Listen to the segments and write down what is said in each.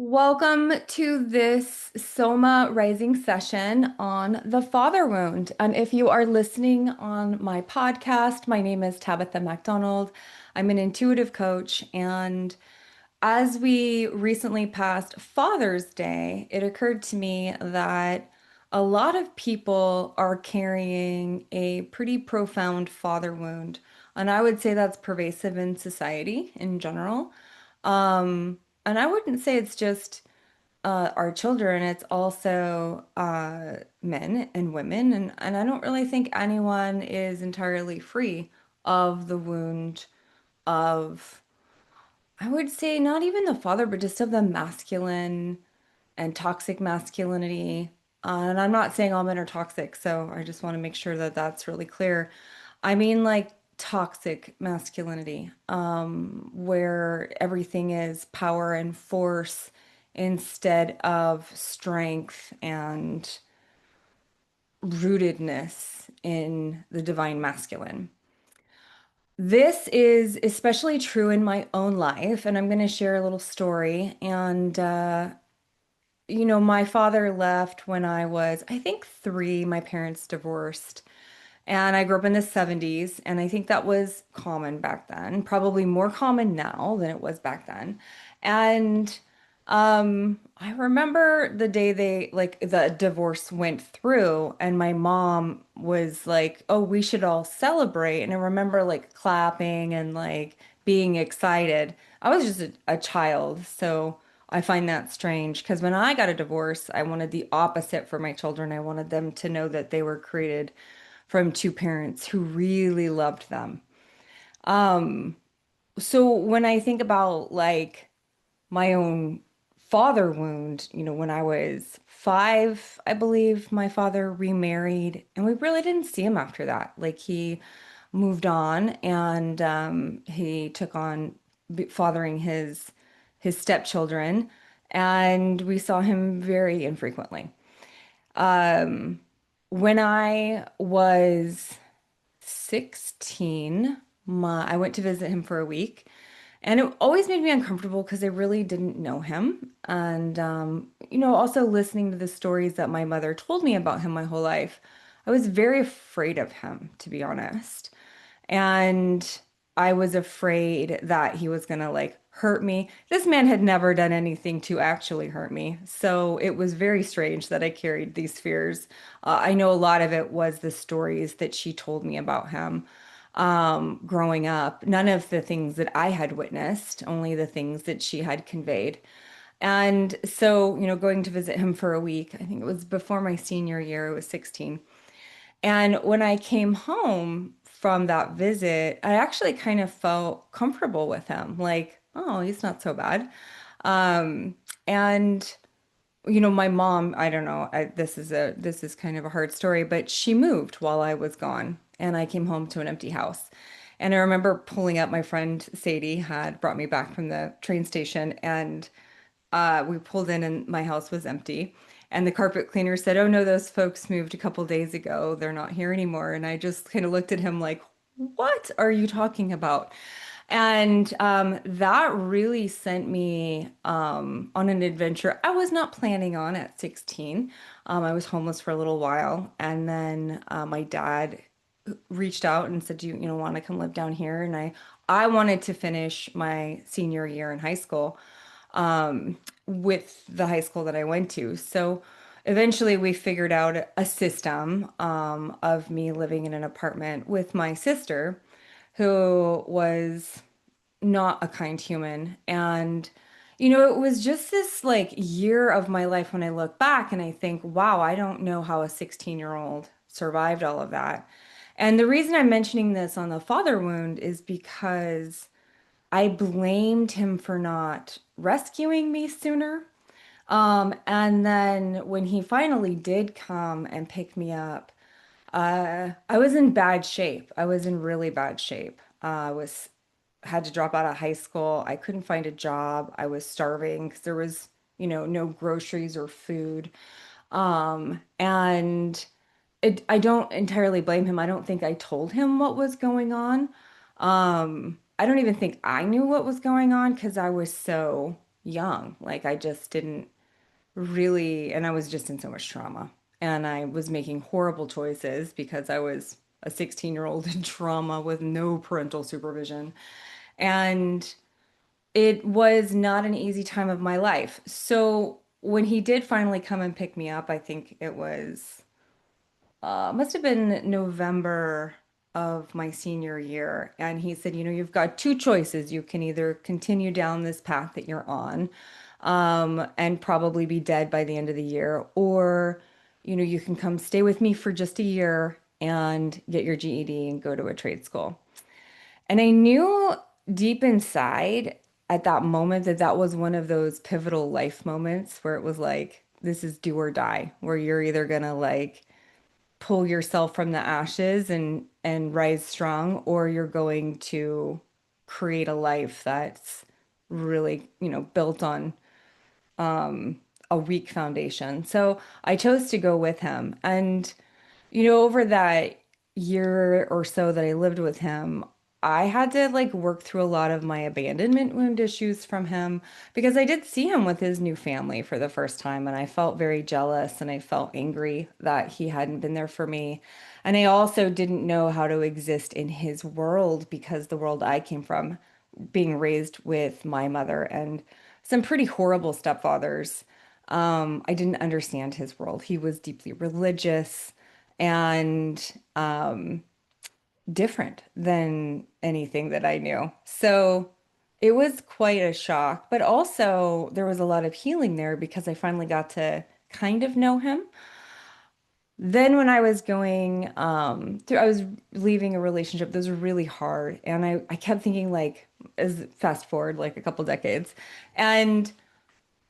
Welcome to this Soma Rising session on the father wound. And if you are listening on my podcast, my name is Tabitha MacDonald. I'm an intuitive coach. And as we recently passed Father's Day, it occurred to me that a lot of people are carrying a pretty profound father wound. And I would say that's pervasive in society in general. And I wouldn't say it's just our children, it's also men and women. And I don't really think anyone is entirely free of the wound of, I would say, not even the father, but just of the masculine and toxic masculinity. And I'm not saying all men are toxic, so I just want to make sure that that's really clear. I mean, like toxic masculinity, where everything is power and force instead of strength and rootedness in the divine masculine. This is especially true in my own life, and I'm going to share a little story. My father left when I was, I think, three. My parents divorced. And I grew up in the 70s, and I think that was common back then, probably more common now than it was back then. And I remember the day like, the divorce went through, and my mom was like, "Oh, we should all celebrate." And I remember like clapping and like being excited. I was just a child, so I find that strange because when I got a divorce, I wanted the opposite for my children. I wanted them to know that they were created from two parents who really loved them. So when I think about like my own father wound, when I was five, I believe my father remarried, and we really didn't see him after that. Like he moved on, and he took on fathering his stepchildren, and we saw him very infrequently. When I was 16, I went to visit him for a week, and it always made me uncomfortable because I really didn't know him. And also listening to the stories that my mother told me about him my whole life, I was very afraid of him, to be honest. And I was afraid that he was gonna like hurt me. This man had never done anything to actually hurt me. So it was very strange that I carried these fears. I know a lot of it was the stories that she told me about him growing up. None of the things that I had witnessed, only the things that she had conveyed. And so, going to visit him for a week, I think it was before my senior year, I was 16. And when I came home from that visit, I actually kind of felt comfortable with him. Like, oh, he's not so bad. Um, and my mom, I don't know, this is kind of a hard story, but she moved while I was gone, and I came home to an empty house. And I remember pulling up, my friend Sadie had brought me back from the train station, and we pulled in and my house was empty. And the carpet cleaner said, "Oh no, those folks moved a couple days ago. They're not here anymore." And I just kind of looked at him like, "What are you talking about?" And that really sent me on an adventure I was not planning on at 16. I was homeless for a little while, and then my dad reached out and said, "Do you want to come live down here?" And I wanted to finish my senior year in high school with the high school that I went to. So eventually we figured out a system of me living in an apartment with my sister, who was not a kind human. And, it was just this like year of my life when I look back and I think, wow, I don't know how a 16-year-old survived all of that. And the reason I'm mentioning this on the father wound is because I blamed him for not rescuing me sooner. And then when he finally did come and pick me up, I was in bad shape. I was in really bad shape. I was had to drop out of high school. I couldn't find a job. I was starving because there was, no groceries or food. And I don't entirely blame him. I don't think I told him what was going on. I don't even think I knew what was going on because I was so young. Like I just didn't really, and I was just in so much trauma. And I was making horrible choices because I was a 16-year-old in trauma with no parental supervision. And it was not an easy time of my life. So when he did finally come and pick me up, I think it was must have been November of my senior year. And he said, you know, you've got two choices. You can either continue down this path that you're on, and probably be dead by the end of the year, or, you know, you can come stay with me for just a year and get your GED and go to a trade school. And I knew deep inside at that moment that that was one of those pivotal life moments where it was like, this is do or die, where you're either gonna like pull yourself from the ashes and rise strong, or you're going to create a life that's really, you know, built on a weak foundation. So I chose to go with him. And, you know, over that year or so that I lived with him, I had to like work through a lot of my abandonment wound issues from him because I did see him with his new family for the first time and I felt very jealous and I felt angry that he hadn't been there for me. And I also didn't know how to exist in his world because the world I came from, being raised with my mother and some pretty horrible stepfathers. I didn't understand his world. He was deeply religious and different than anything that I knew. So it was quite a shock, but also there was a lot of healing there because I finally got to kind of know him. Then when I was going through, I was leaving a relationship that was really hard, and I kept thinking like, as fast forward like a couple decades, and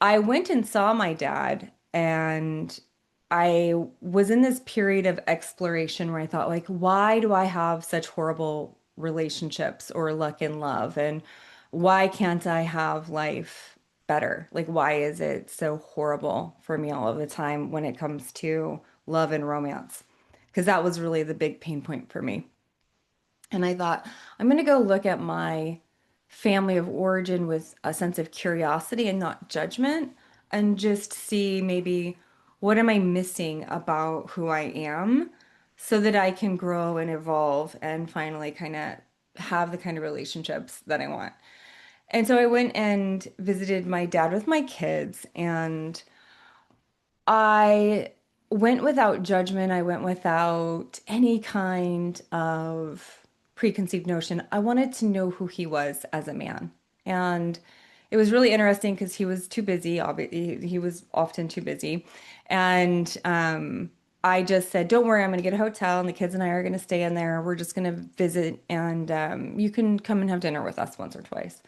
I went and saw my dad, and I was in this period of exploration where I thought, like, why do I have such horrible relationships or luck in love? And why can't I have life better? Like, why is it so horrible for me all of the time when it comes to love and romance? Because that was really the big pain point for me. And I thought, I'm going to go look at my family of origin with a sense of curiosity and not judgment, and just see maybe what am I missing about who I am so that I can grow and evolve and finally kind of have the kind of relationships that I want. And so I went and visited my dad with my kids, and I went without judgment. I went without any kind of preconceived notion. I wanted to know who he was as a man. And it was really interesting because he was too busy. He was often too busy. And I just said, don't worry, I'm going to get a hotel and the kids and I are going to stay in there. We're just going to visit and you can come and have dinner with us once or twice.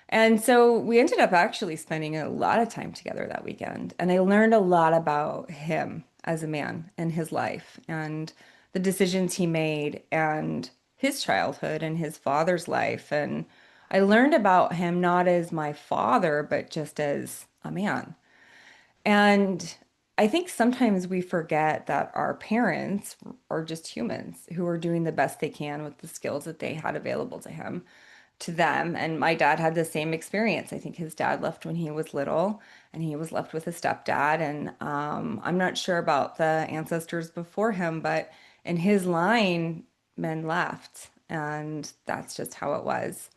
And so we ended up actually spending a lot of time together that weekend. And I learned a lot about him as a man and his life and the decisions he made and his childhood and his father's life. And I learned about him not as my father, but just as a man. And I think sometimes we forget that our parents are just humans who are doing the best they can with the skills that they had available to them. And my dad had the same experience. I think his dad left when he was little, and he was left with a stepdad. And I'm not sure about the ancestors before him, but in his line, men left. And that's just how it was.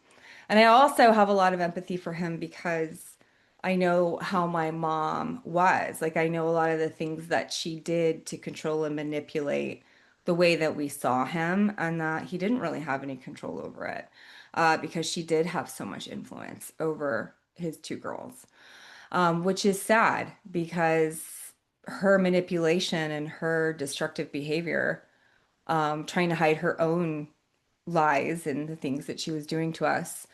And I also have a lot of empathy for him because I know how my mom was. Like, I know a lot of the things that she did to control and manipulate the way that we saw him, and that he didn't really have any control over it because she did have so much influence over his two girls, which is sad because her manipulation and her destructive behavior, trying to hide her own lies and the things that she was doing to us,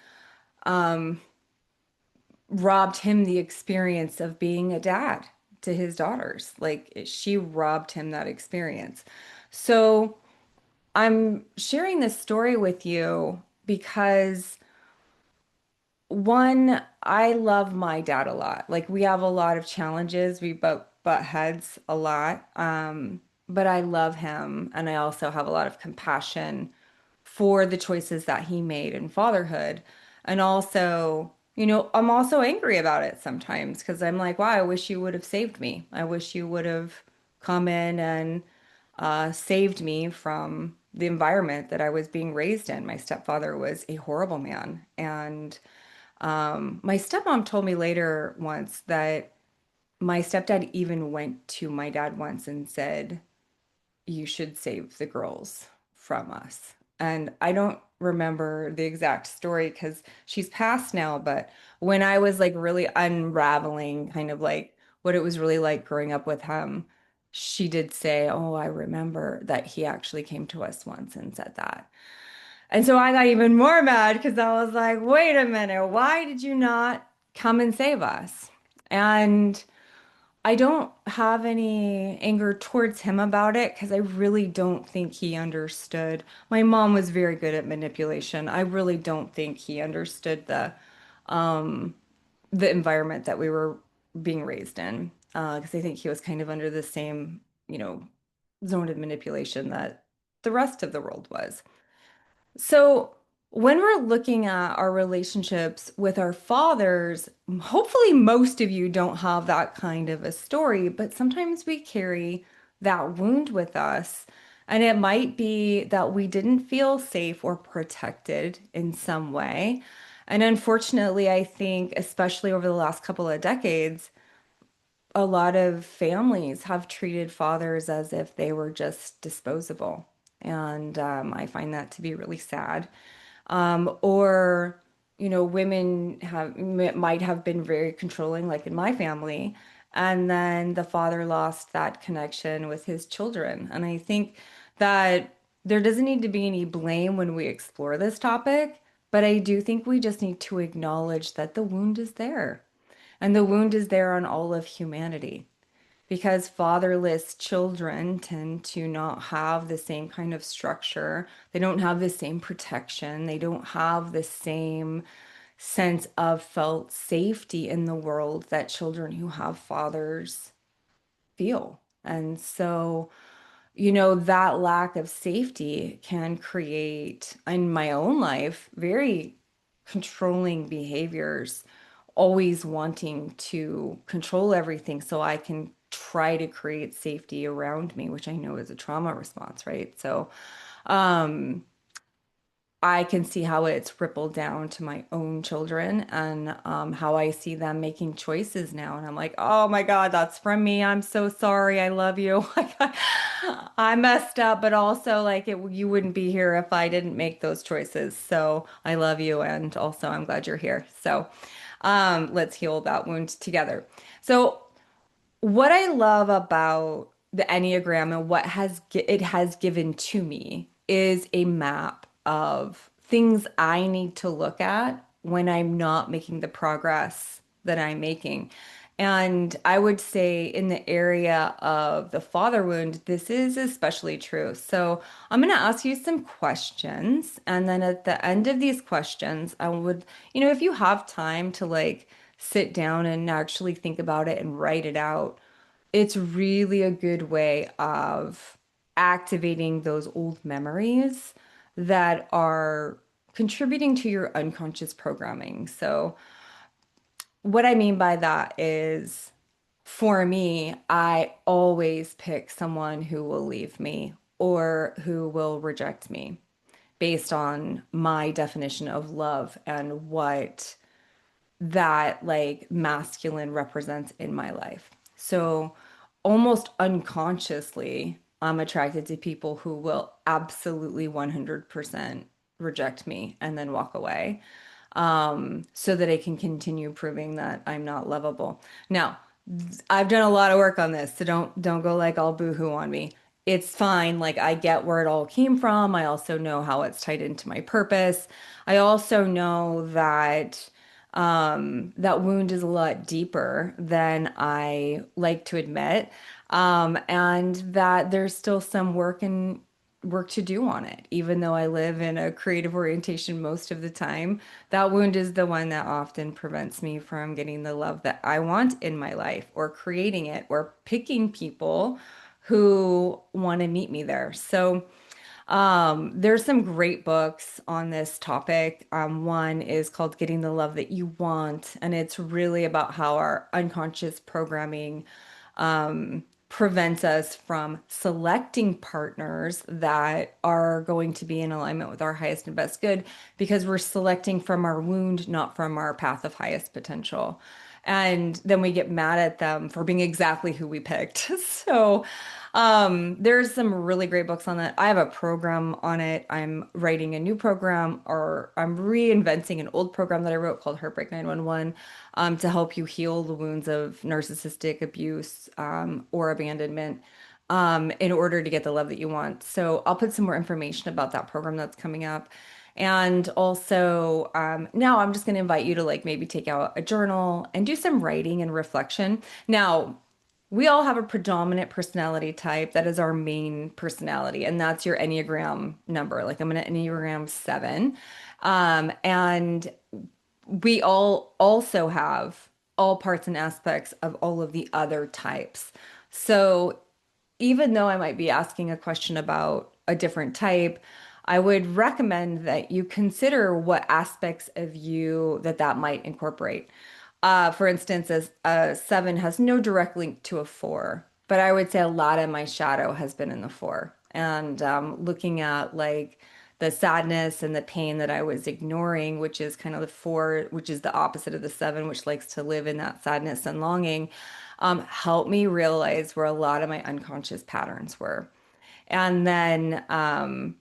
robbed him the experience of being a dad to his daughters. Like she robbed him that experience. So I'm sharing this story with you because one, I love my dad a lot. Like we have a lot of challenges. We butt heads a lot. But I love him and I also have a lot of compassion for the choices that he made in fatherhood. And also I'm also angry about it sometimes because I'm like, wow, I wish you would have saved me. I wish you would have come in and saved me from the environment that I was being raised in. My stepfather was a horrible man. And my stepmom told me later once that my stepdad even went to my dad once and said, you should save the girls from us. And I don't remember the exact story because she's passed now, but when I was like really unraveling kind of like what it was really like growing up with him, she did say, oh, I remember that he actually came to us once and said that. And so I got even more mad because I was like, wait a minute, why did you not come and save us? And I don't have any anger towards him about it because I really don't think he understood. My mom was very good at manipulation. I really don't think he understood the environment that we were being raised in. Because I think he was kind of under the same, you know, zone of manipulation that the rest of the world was. So, when we're looking at our relationships with our fathers, hopefully most of you don't have that kind of a story, but sometimes we carry that wound with us. And it might be that we didn't feel safe or protected in some way. And unfortunately, I think, especially over the last couple of decades, a lot of families have treated fathers as if they were just disposable. And I find that to be really sad. Or, women might have been very controlling, like in my family, and then the father lost that connection with his children. And I think that there doesn't need to be any blame when we explore this topic, but I do think we just need to acknowledge that the wound is there. And the wound is there on all of humanity because fatherless children tend to not have the same kind of structure. They don't have the same protection. They don't have the same sense of felt safety in the world that children who have fathers feel. And so, that lack of safety can create, in my own life, very controlling behaviors, always wanting to control everything so I can try to create safety around me, which I know is a trauma response, right? So, um, I can see how it's rippled down to my own children and how I see them making choices now. And I'm like, oh my God, that's from me. I'm so sorry. I love you. Like, I messed up, but also like you wouldn't be here if I didn't make those choices. So I love you. And also I'm glad you're here. So let's heal that wound together. So what I love about the Enneagram and what it has given to me is a map of things I need to look at when I'm not making the progress that I'm making. And I would say in the area of the father wound, this is especially true. So I'm going to ask you some questions. And then at the end of these questions, I would, if you have time to like sit down and actually think about it and write it out, it's really a good way of activating those old memories that are contributing to your unconscious programming. So, what I mean by that is for me, I always pick someone who will leave me or who will reject me based on my definition of love and what that like masculine represents in my life. So almost unconsciously, I'm attracted to people who will absolutely 100% reject me and then walk away, so that I can continue proving that I'm not lovable. Now, I've done a lot of work on this, so don't go like all boohoo on me. It's fine. Like I get where it all came from. I also know how it's tied into my purpose. I also know that that wound is a lot deeper than I like to admit, and that there's still some work to do on it. Even though I live in a creative orientation most of the time, that wound is the one that often prevents me from getting the love that I want in my life, or creating it, or picking people who want to meet me there. So. There's some great books on this topic. One is called Getting the Love That You Want, and it's really about how our unconscious programming prevents us from selecting partners that are going to be in alignment with our highest and best good because we're selecting from our wound, not from our path of highest potential. And then we get mad at them for being exactly who we picked. So, there's some really great books on that. I have a program on it. I'm writing a new program, or I'm reinventing an old program that I wrote called Heartbreak 911, to help you heal the wounds of narcissistic abuse, or abandonment, in order to get the love that you want. So I'll put some more information about that program that's coming up. And also, now I'm just going to invite you to like maybe take out a journal and do some writing and reflection. Now, we all have a predominant personality type that is our main personality, and that's your Enneagram number. Like I'm an Enneagram 7. And we all also have all parts and aspects of all of the other types. So even though I might be asking a question about a different type, I would recommend that you consider what aspects of you that might incorporate. For instance, as a 7 has no direct link to a 4, but I would say a lot of my shadow has been in the 4. And looking at like the sadness and the pain that I was ignoring, which is kind of the 4, which is the opposite of the 7, which likes to live in that sadness and longing, helped me realize where a lot of my unconscious patterns were. And then,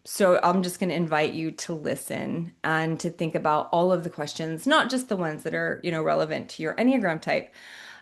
so I'm just going to invite you to listen and to think about all of the questions, not just the ones that are, relevant to your Enneagram type.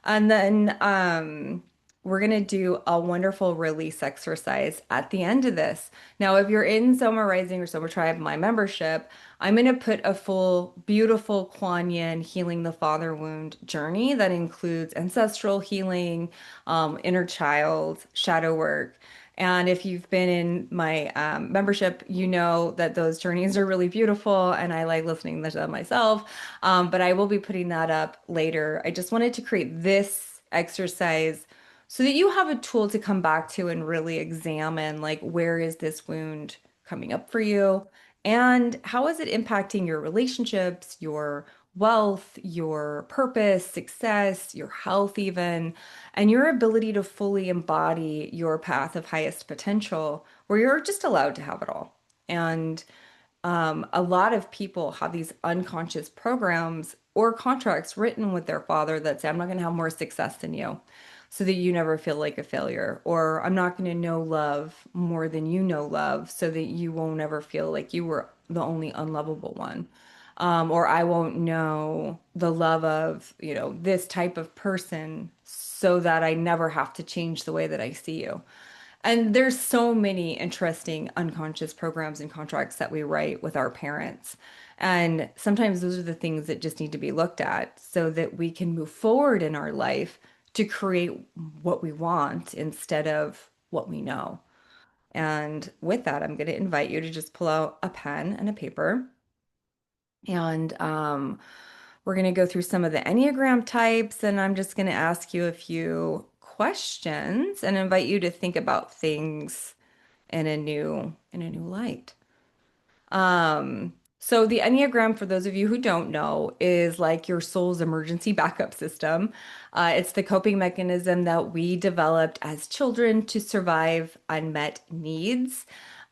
And then, we're going to do a wonderful release exercise at the end of this. Now, if you're in Soma Rising or Soma Tribe, my membership, I'm going to put a full, beautiful Kuan Yin healing the father wound journey that includes ancestral healing, inner child, shadow work. And if you've been in my membership, you know that those journeys are really beautiful and I like listening to them myself. But I will be putting that up later. I just wanted to create this exercise so that you have a tool to come back to and really examine like where is this wound coming up for you and how is it impacting your relationships, your wealth, your purpose, success, your health even, and your ability to fully embody your path of highest potential where you're just allowed to have it all. And a lot of people have these unconscious programs or contracts written with their father that say, I'm not going to have more success than you so that you never feel like a failure. Or I'm not going to know love more than you know love so that you won't ever feel like you were the only unlovable one. Or I won't know the love of, this type of person so that I never have to change the way that I see you. And there's so many interesting unconscious programs and contracts that we write with our parents. And sometimes those are the things that just need to be looked at so that we can move forward in our life to create what we want instead of what we know. And with that, I'm going to invite you to just pull out a pen and a paper. And we're going to go through some of the Enneagram types, and I'm just going to ask you a few questions and invite you to think about things in a new light. So the Enneagram, for those of you who don't know, is like your soul's emergency backup system. It's the coping mechanism that we developed as children to survive unmet needs.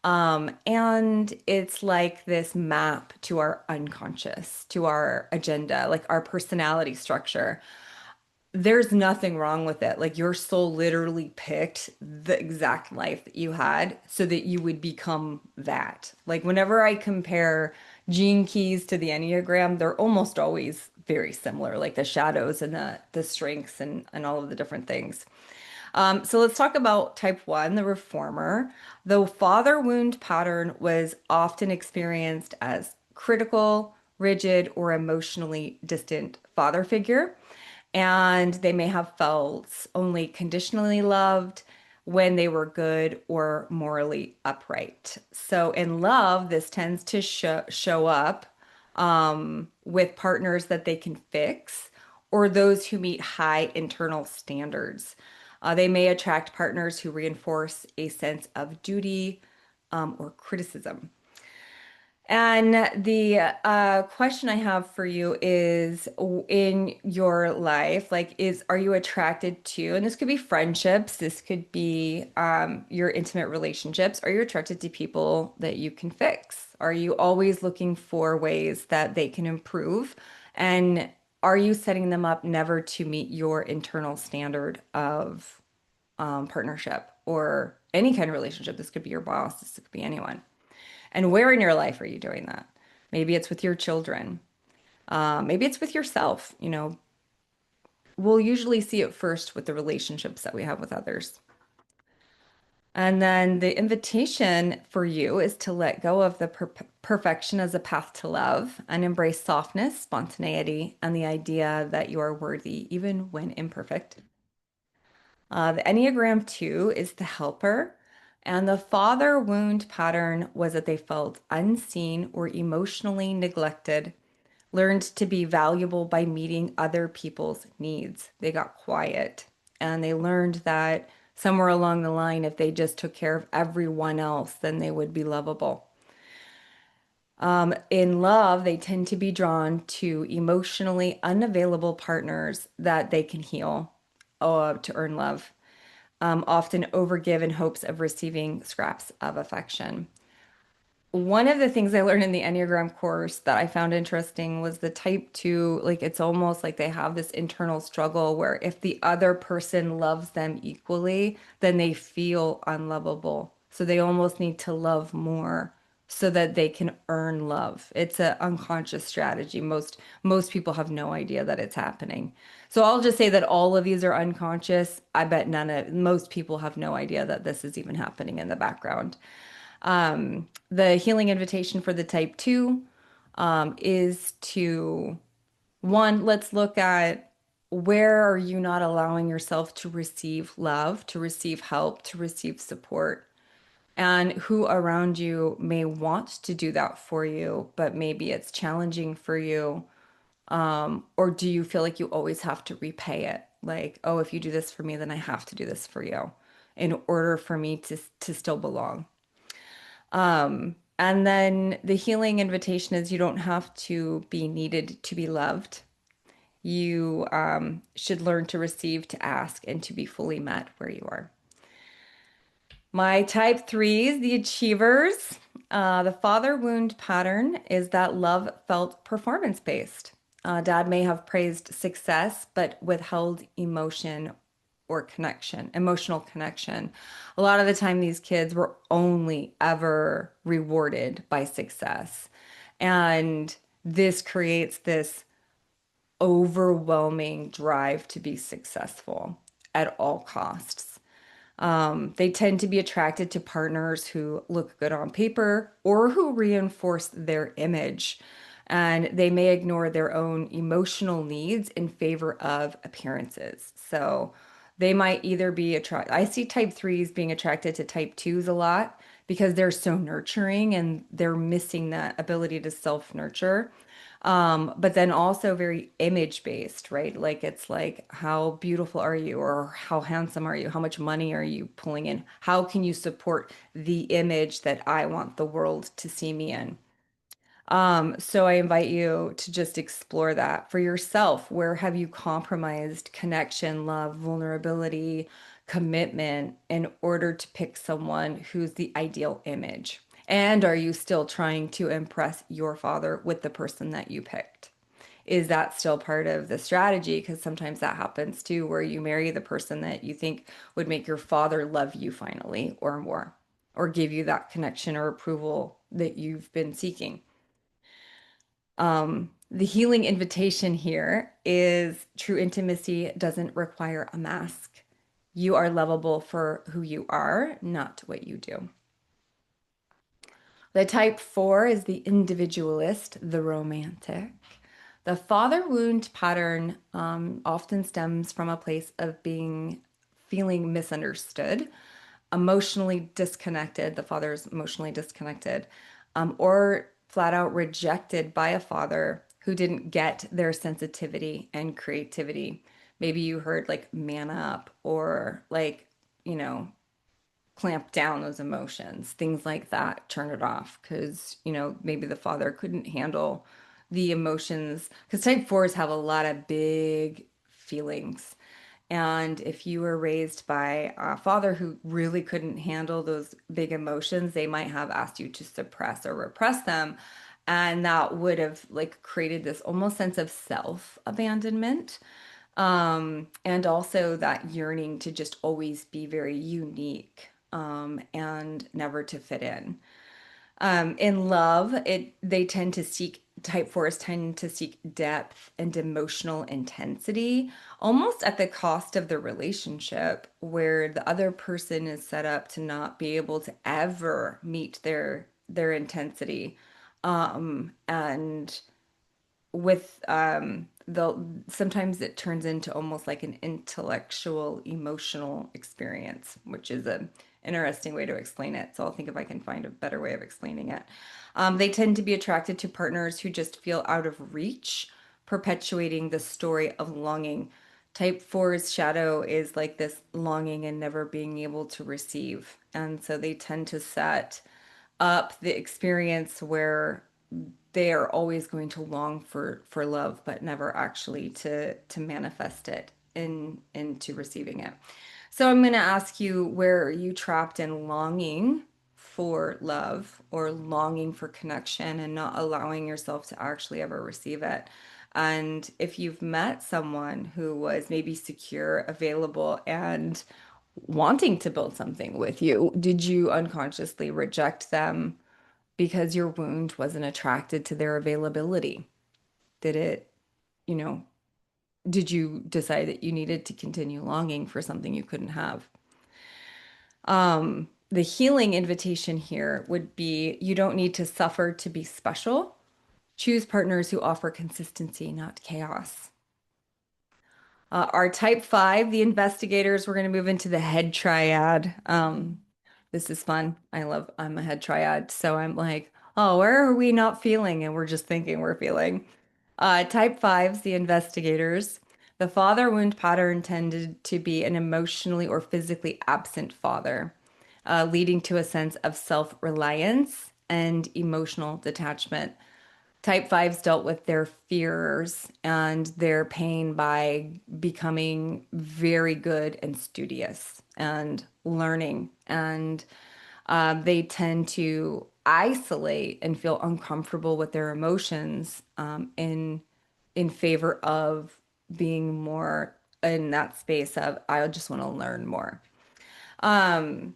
And it's like this map to our unconscious, to our agenda, like our personality structure. There's nothing wrong with it. Like your soul literally picked the exact life that you had so that you would become that. Like whenever I compare gene keys to the Enneagram, they're almost always very similar, like the shadows and the strengths and all of the different things. So let's talk about type 1, the reformer. The father wound pattern was often experienced as critical, rigid, or emotionally distant father figure. And they may have felt only conditionally loved when they were good or morally upright. So in love, this tends to show up with partners that they can fix or those who meet high internal standards. They may attract partners who reinforce a sense of duty, or criticism. And the question I have for you is in your life, like, are you attracted to, and this could be friendships, this could be your intimate relationships, are you attracted to people that you can fix? Are you always looking for ways that they can improve? And are you setting them up never to meet your internal standard of partnership or any kind of relationship? This could be your boss, this could be anyone. And where in your life are you doing that? Maybe it's with your children. Maybe it's with yourself. We'll usually see it first with the relationships that we have with others. And then the invitation for you is to let go of the perfection as a path to love and embrace softness, spontaneity, and the idea that you are worthy, even when imperfect. The Enneagram 2 is the helper. And the father wound pattern was that they felt unseen or emotionally neglected, learned to be valuable by meeting other people's needs. They got quiet and they learned that somewhere along the line, if they just took care of everyone else, then they would be lovable. In love, they tend to be drawn to emotionally unavailable partners that they can heal to earn love, often overgive in hopes of receiving scraps of affection. One of the things I learned in the Enneagram course that I found interesting was the type two, like it's almost like they have this internal struggle where if the other person loves them equally, then they feel unlovable. So they almost need to love more so that they can earn love. It's an unconscious strategy. Most people have no idea that it's happening. So I'll just say that all of these are unconscious. I bet most people have no idea that this is even happening in the background. The healing invitation for the type two is to one, let's look at where are you not allowing yourself to receive love, to receive help, to receive support, and who around you may want to do that for you, but maybe it's challenging for you. Or do you feel like you always have to repay it? Like, oh, if you do this for me, then I have to do this for you in order for me to still belong. And then the healing invitation is you don't have to be needed to be loved. You should learn to receive, to ask, and to be fully met where you are. My type threes, the achievers. The father wound pattern is that love felt performance based. Dad may have praised success, but withheld emotional connection. A lot of the time, these kids were only ever rewarded by success. And this creates this overwhelming drive to be successful at all costs. They tend to be attracted to partners who look good on paper or who reinforce their image. And they may ignore their own emotional needs in favor of appearances. So they might either be attracted. I see type threes being attracted to type twos a lot because they're so nurturing and they're missing that ability to self-nurture. But then also very image based, right? Like it's like, how beautiful are you? Or how handsome are you? How much money are you pulling in? How can you support the image that I want the world to see me in? So I invite you to just explore that for yourself. Where have you compromised connection, love, vulnerability, commitment in order to pick someone who's the ideal image? And are you still trying to impress your father with the person that you picked? Is that still part of the strategy? Because sometimes that happens too, where you marry the person that you think would make your father love you finally or more, or give you that connection or approval that you've been seeking. The healing invitation here is true intimacy doesn't require a mask. You are lovable for who you are, not what you do. The type four is the individualist, the romantic. The father wound pattern often stems from a place of being feeling misunderstood, emotionally disconnected. The father is emotionally disconnected, or flat out rejected by a father who didn't get their sensitivity and creativity. Maybe you heard like man up or like, you know, clamp down those emotions, things like that, turn it off because, maybe the father couldn't handle the emotions because type fours have a lot of big feelings. And if you were raised by a father who really couldn't handle those big emotions, they might have asked you to suppress or repress them. And that would have like created this almost sense of self-abandonment. And also that yearning to just always be very unique, and never to fit in. In love, it they tend to seek type fours tend to seek depth and emotional intensity, almost at the cost of the relationship, where the other person is set up to not be able to ever meet their intensity. And with the sometimes it turns into almost like an intellectual emotional experience, which is a interesting way to explain it. So I'll think if I can find a better way of explaining it. They tend to be attracted to partners who just feel out of reach, perpetuating the story of longing. Type four's shadow is like this longing and never being able to receive, and so they tend to set up the experience where they are always going to long for love, but never actually to manifest it into receiving it. So I'm going to ask you, where are you trapped in longing for love or longing for connection and not allowing yourself to actually ever receive it? And if you've met someone who was maybe secure, available, and wanting to build something with you, did you unconsciously reject them because your wound wasn't attracted to their availability? Did it, you know, did you decide that you needed to continue longing for something you couldn't have? The healing invitation here would be you don't need to suffer to be special. Choose partners who offer consistency, not chaos. Our type five, the investigators, we're going to move into the head triad. This is fun. I'm a head triad. So I'm like, oh, where are we not feeling? And we're just thinking we're feeling. Type fives, the investigators. The father wound pattern tended to be an emotionally or physically absent father, leading to a sense of self-reliance and emotional detachment. Type fives dealt with their fears and their pain by becoming very good and studious and learning. And they tend to isolate and feel uncomfortable with their emotions, in favor of being more in that space of I just want to learn more. In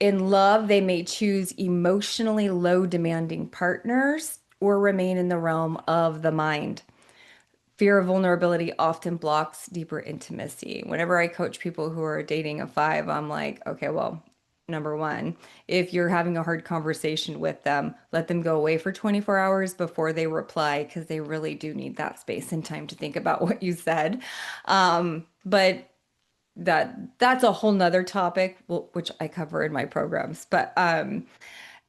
love, they may choose emotionally low demanding partners or remain in the realm of the mind. Fear of vulnerability often blocks deeper intimacy. Whenever I coach people who are dating a five, I'm like, okay, well, number one, if you're having a hard conversation with them, let them go away for 24 hours before they reply because they really do need that space and time to think about what you said. But that's a whole nother topic, which I cover in my programs. But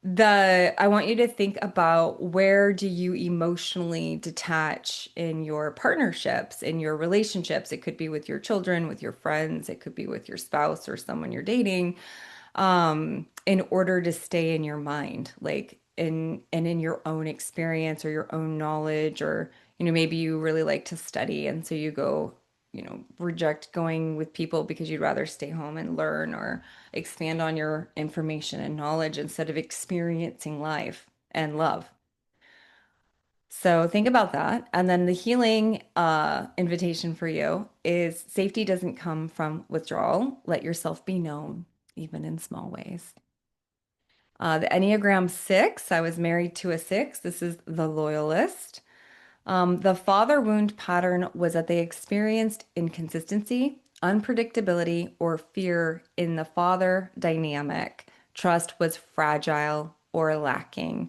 the I want you to think about, where do you emotionally detach in your partnerships, in your relationships? It could be with your children, with your friends, it could be with your spouse or someone you're dating, in order to stay in your mind, like in your own experience or your own knowledge, or maybe you really like to study and so you go, reject going with people because you'd rather stay home and learn or expand on your information and knowledge instead of experiencing life and love. So think about that. And then the healing invitation for you is safety doesn't come from withdrawal. Let yourself be known, even in small ways. The Enneagram 6, I was married to a 6. This is the loyalist. The father wound pattern was that they experienced inconsistency, unpredictability, or fear in the father dynamic. Trust was fragile or lacking.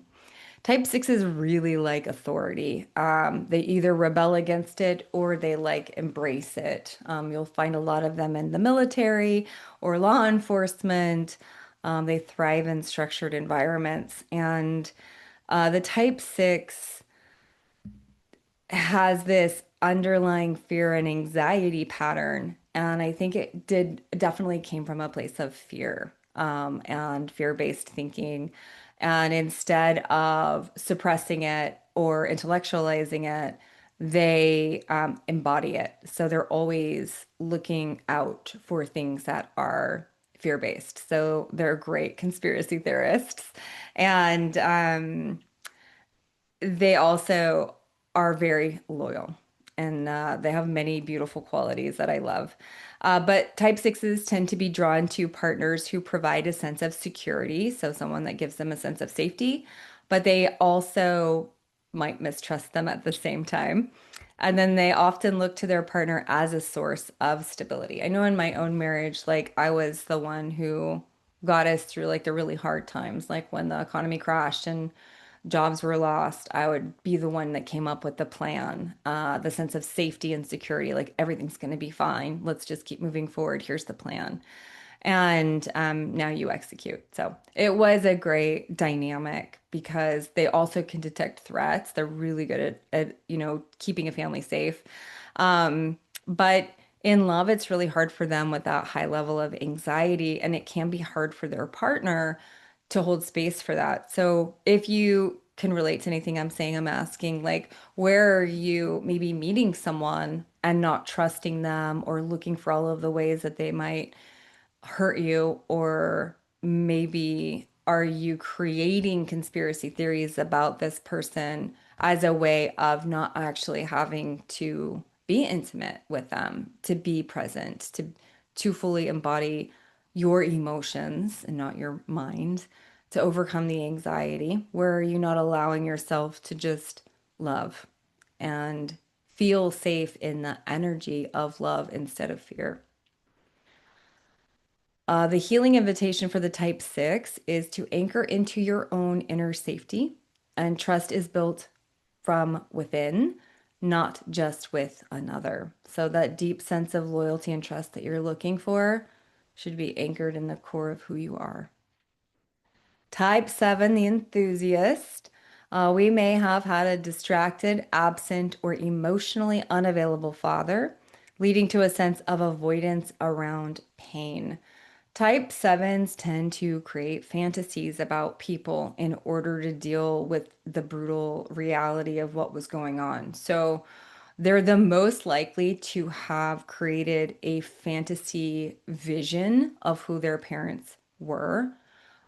Type sixes really like authority. They either rebel against it or they like embrace it. You'll find a lot of them in the military or law enforcement. They thrive in structured environments. And the type six has this underlying fear and anxiety pattern. And I think it did definitely came from a place of fear. and fear-based thinking. And instead of suppressing it or intellectualizing it, they embody it. So they're always looking out for things that are fear-based. So they're great conspiracy theorists. And they also are very loyal and they have many beautiful qualities that I love. But type sixes tend to be drawn to partners who provide a sense of security, so someone that gives them a sense of safety, but they also might mistrust them at the same time. And then they often look to their partner as a source of stability. I know in my own marriage, like I was the one who got us through like the really hard times, like when the economy crashed and jobs were lost, I would be the one that came up with the plan, the sense of safety and security, like everything's going to be fine. Let's just keep moving forward. Here's the plan. And now you execute. So it was a great dynamic because they also can detect threats. They're really good at keeping a family safe. But in love, it's really hard for them with that high level of anxiety, and it can be hard for their partner to hold space for that. So if you can relate to anything I'm saying, I'm asking, like, where are you maybe meeting someone and not trusting them or looking for all of the ways that they might hurt you, or maybe are you creating conspiracy theories about this person as a way of not actually having to be intimate with them, to be present, to fully embody your emotions and not your mind, to overcome the anxiety? Where are you not allowing yourself to just love and feel safe in the energy of love instead of fear? The healing invitation for the type six is to anchor into your own inner safety, and trust is built from within, not just with another. So, that deep sense of loyalty and trust that you're looking for should be anchored in the core of who you are. Type seven, the enthusiast. We may have had a distracted, absent, or emotionally unavailable father, leading to a sense of avoidance around pain. Type sevens tend to create fantasies about people in order to deal with the brutal reality of what was going on. So they're the most likely to have created a fantasy vision of who their parents were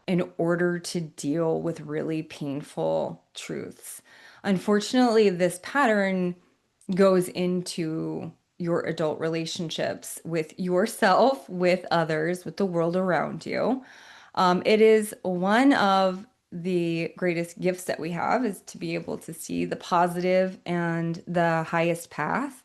in order to deal with really painful truths. Unfortunately, this pattern goes into your adult relationships with yourself, with others, with the world around you. It is one of the greatest gifts that we have is to be able to see the positive and the highest path.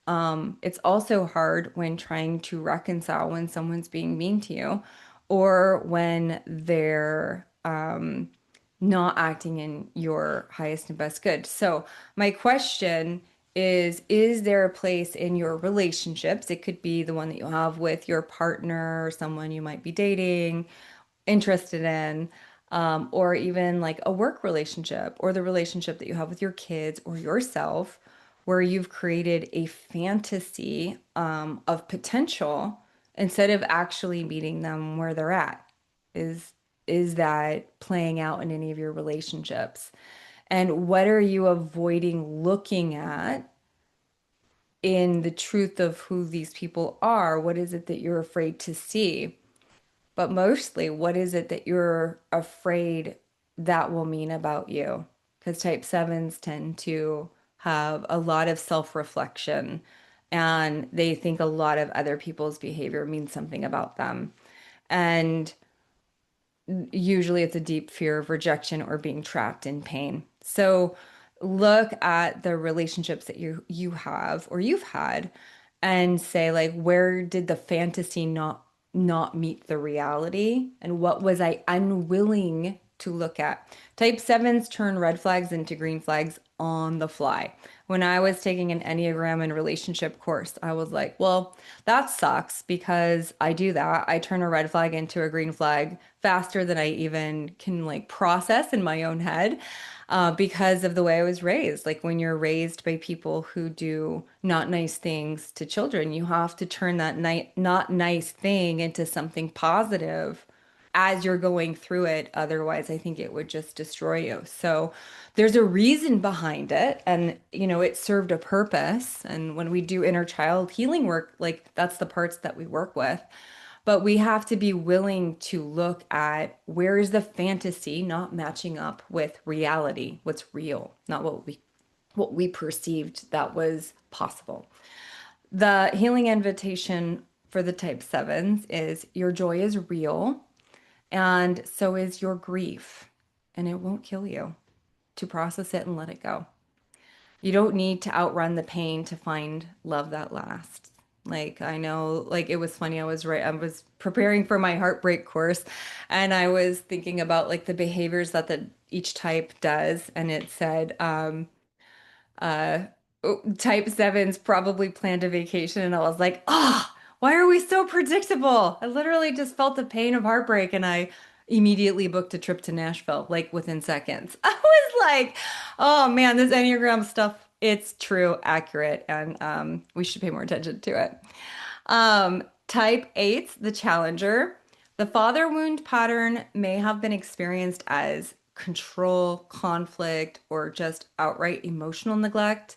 It's also hard when trying to reconcile when someone's being mean to you or when they're not acting in your highest and best good. So, my question is there a place in your relationships? It could be the one that you have with your partner or someone you might be dating, interested in, or even like a work relationship or the relationship that you have with your kids or yourself, where you've created a fantasy of potential instead of actually meeting them where they're at. Is is that playing out in any of your relationships? And what are you avoiding looking at in the truth of who these people are? What is it that you're afraid to see? But mostly, what is it that you're afraid that will mean about you? Because type sevens tend to have a lot of self-reflection and they think a lot of other people's behavior means something about them. And usually it's a deep fear of rejection or being trapped in pain. So look at the relationships that you have or you've had and say like where did the fantasy not meet the reality and what was I unwilling to look at? Type sevens turn red flags into green flags on the fly. When I was taking an Enneagram and relationship course, I was like, well, that sucks because I do that. I turn a red flag into a green flag faster than I even can like process in my own head. Because of the way I was raised. Like when you're raised by people who do not nice things to children, you have to turn that not nice thing into something positive as you're going through it. Otherwise, I think it would just destroy you. So there's a reason behind it, and it served a purpose. And when we do inner child healing work, like that's the parts that we work with. But we have to be willing to look at where is the fantasy not matching up with reality, what's real, not what we perceived that was possible. The healing invitation for the type sevens is your joy is real, and so is your grief, and it won't kill you. To process it and let it go. You don't need to outrun the pain to find love that lasts. Like I know, like it was funny. I was preparing for my heartbreak course, and I was thinking about like the behaviors that the each type does, and it said, uh, type sevens probably planned a vacation, and I was like, oh, why are we so predictable? I literally just felt the pain of heartbreak, and I immediately booked a trip to Nashville, like within seconds. I was like, oh man, this Enneagram stuff, it's true, accurate, and we should pay more attention to it. Type eight, the challenger. The father wound pattern may have been experienced as control, conflict, or just outright emotional neglect,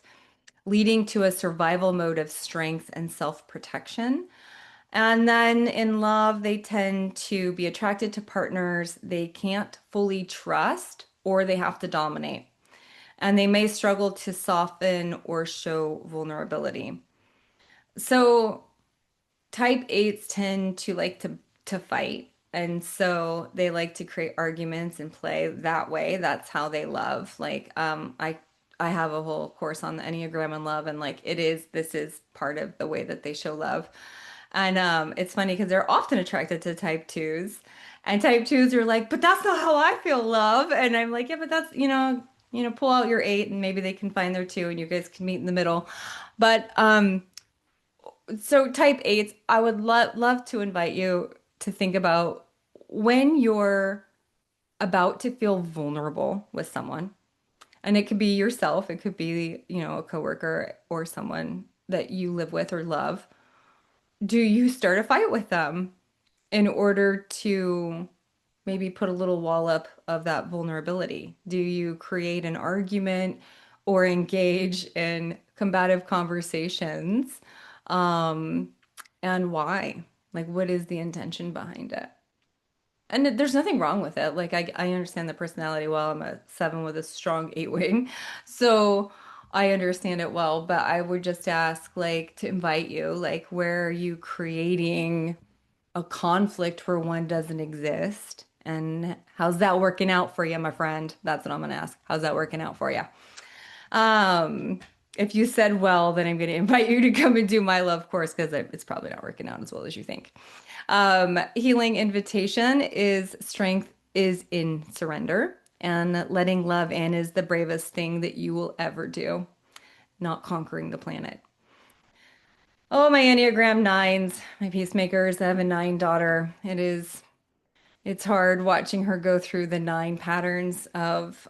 leading to a survival mode of strength and self-protection. And then in love, they tend to be attracted to partners they can't fully trust or they have to dominate. And they may struggle to soften or show vulnerability. So type eights tend to like to fight, and so they like to create arguments and play that way. That's how they love. Like I have a whole course on the Enneagram and love, and like this is part of the way that they show love. And it's funny because they're often attracted to type twos, and type twos are like, but that's not how I feel love. And I'm like, yeah, but that's pull out your eight and maybe they can find their two and you guys can meet in the middle. But so type eights, I would love to invite you to think about when you're about to feel vulnerable with someone. And it could be yourself, it could be, a coworker or someone that you live with or love. Do you start a fight with them in order to maybe put a little wall up of that vulnerability? Do you create an argument or engage in combative conversations? Um, and why? Like, what is the intention behind it? And there's nothing wrong with it. Like, I understand the personality well. I'm a seven with a strong eight wing. So I understand it well, but I would just ask, like, to invite you, like, where are you creating a conflict where one doesn't exist? And how's that working out for you, my friend? That's what I'm gonna ask. How's that working out for you? Um, if you said well, then I'm going to invite you to come and do my love course because it's probably not working out as well as you think. Healing invitation is strength is in surrender, and letting love in is the bravest thing that you will ever do, not conquering the planet. Oh, my Enneagram nines, my peacemakers. I have a nine daughter. It's hard watching her go through the nine patterns of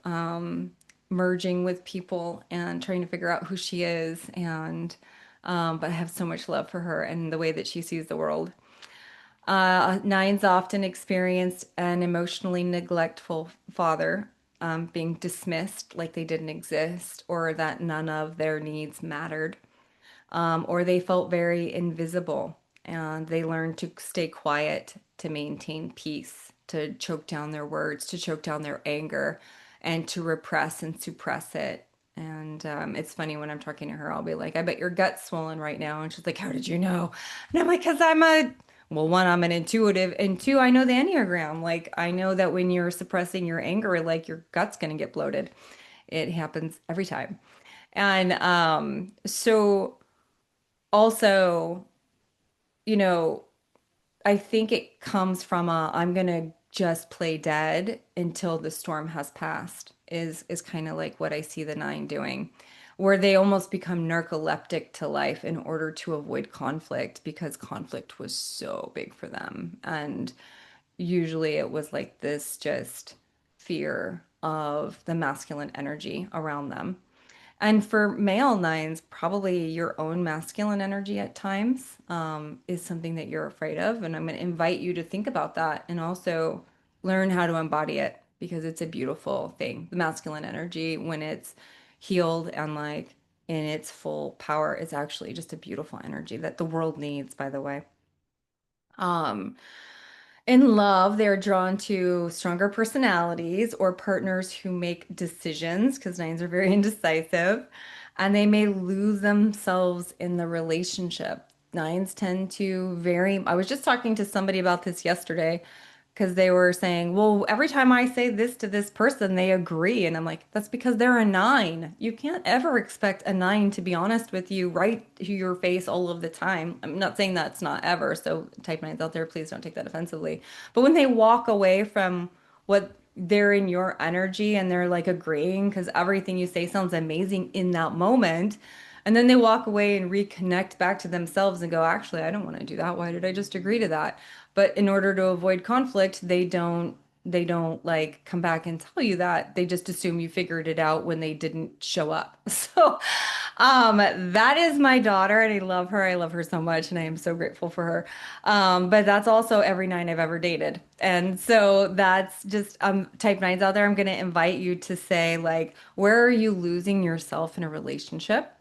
merging with people and trying to figure out who she is. And but I have so much love for her and the way that she sees the world. Nines often experienced an emotionally neglectful father, being dismissed like they didn't exist or that none of their needs mattered, or they felt very invisible and they learned to stay quiet to maintain peace, to choke down their words, to choke down their anger, and to repress and suppress it. And it's funny when I'm talking to her, I'll be like, I bet your gut's swollen right now. And she's like, how did you know? And I'm like, because well, one, I'm an intuitive, and two, I know the Enneagram. Like, I know that when you're suppressing your anger, like your gut's going to get bloated. It happens every time. And so also, you know, I think it comes from I'm gonna just play dead until the storm has passed is kind of like what I see the nine doing, where they almost become narcoleptic to life in order to avoid conflict because conflict was so big for them. And usually it was like this just fear of the masculine energy around them. And for male nines, probably your own masculine energy at times is something that you're afraid of. And I'm going to invite you to think about that and also learn how to embody it because it's a beautiful thing. The masculine energy, when it's healed and like in its full power, is actually just a beautiful energy that the world needs, by the way. Um, in love, they're drawn to stronger personalities or partners who make decisions, because nines are very indecisive, and they may lose themselves in the relationship. Nines tend to I was just talking to somebody about this yesterday because they were saying, well, every time I say this to this person, they agree. And I'm like, that's because they're a nine. You can't ever expect a nine to be honest with you right to your face all of the time. I'm not saying that's not ever. So, type nines out there, please don't take that offensively. But when they walk away from what they're in your energy and they're like agreeing because everything you say sounds amazing in that moment. And then they walk away and reconnect back to themselves and go, actually, I don't want to do that. Why did I just agree to that? But in order to avoid conflict, they don't like come back and tell you that. They just assume you figured it out when they didn't show up. So, that is my daughter, and I love her. I love her so much, and I am so grateful for her. But that's also every nine I've ever dated. And so that's just type nines out there. I'm gonna invite you to say, like, where are you losing yourself in a relationship?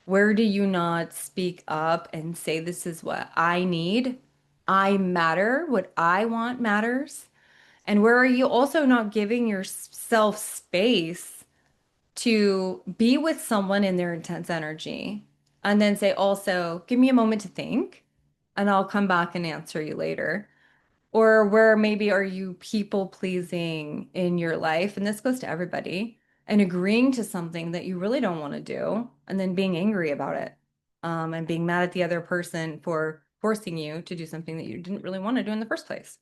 Where do you not speak up and say, this is what I need? I matter. What I want matters. And where are you also not giving yourself space to be with someone in their intense energy? And then say, also, give me a moment to think, and I'll come back and answer you later. Or where maybe are you people pleasing in your life? And this goes to everybody, and agreeing to something that you really don't want to do, and then being angry about it, and being mad at the other person for forcing you to do something that you didn't really want to do in the first place.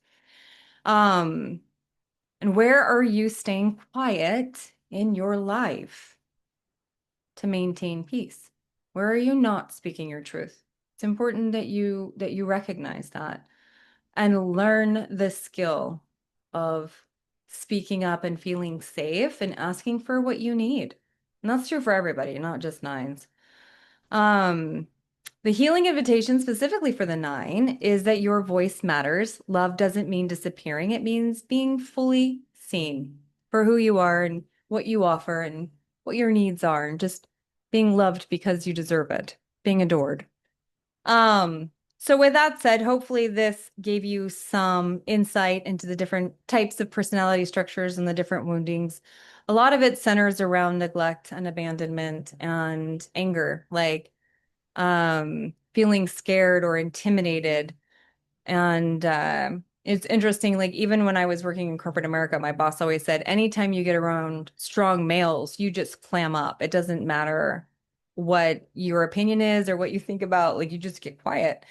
Um, and where are you staying quiet in your life to maintain peace? Where are you not speaking your truth? It's important that you recognize that and learn the skill of speaking up and feeling safe and asking for what you need. And that's true for everybody, not just nines. Um, the healing invitation specifically for the nine is that your voice matters. Love doesn't mean disappearing. It means being fully seen for who you are and what you offer and what your needs are, and just being loved because you deserve it, being adored. So with that said, hopefully this gave you some insight into the different types of personality structures and the different woundings. A lot of it centers around neglect and abandonment and anger, like feeling scared or intimidated. And it's interesting, like even when I was working in corporate America, my boss always said, anytime you get around strong males, you just clam up. It doesn't matter what your opinion is or what you think about, like you just get quiet.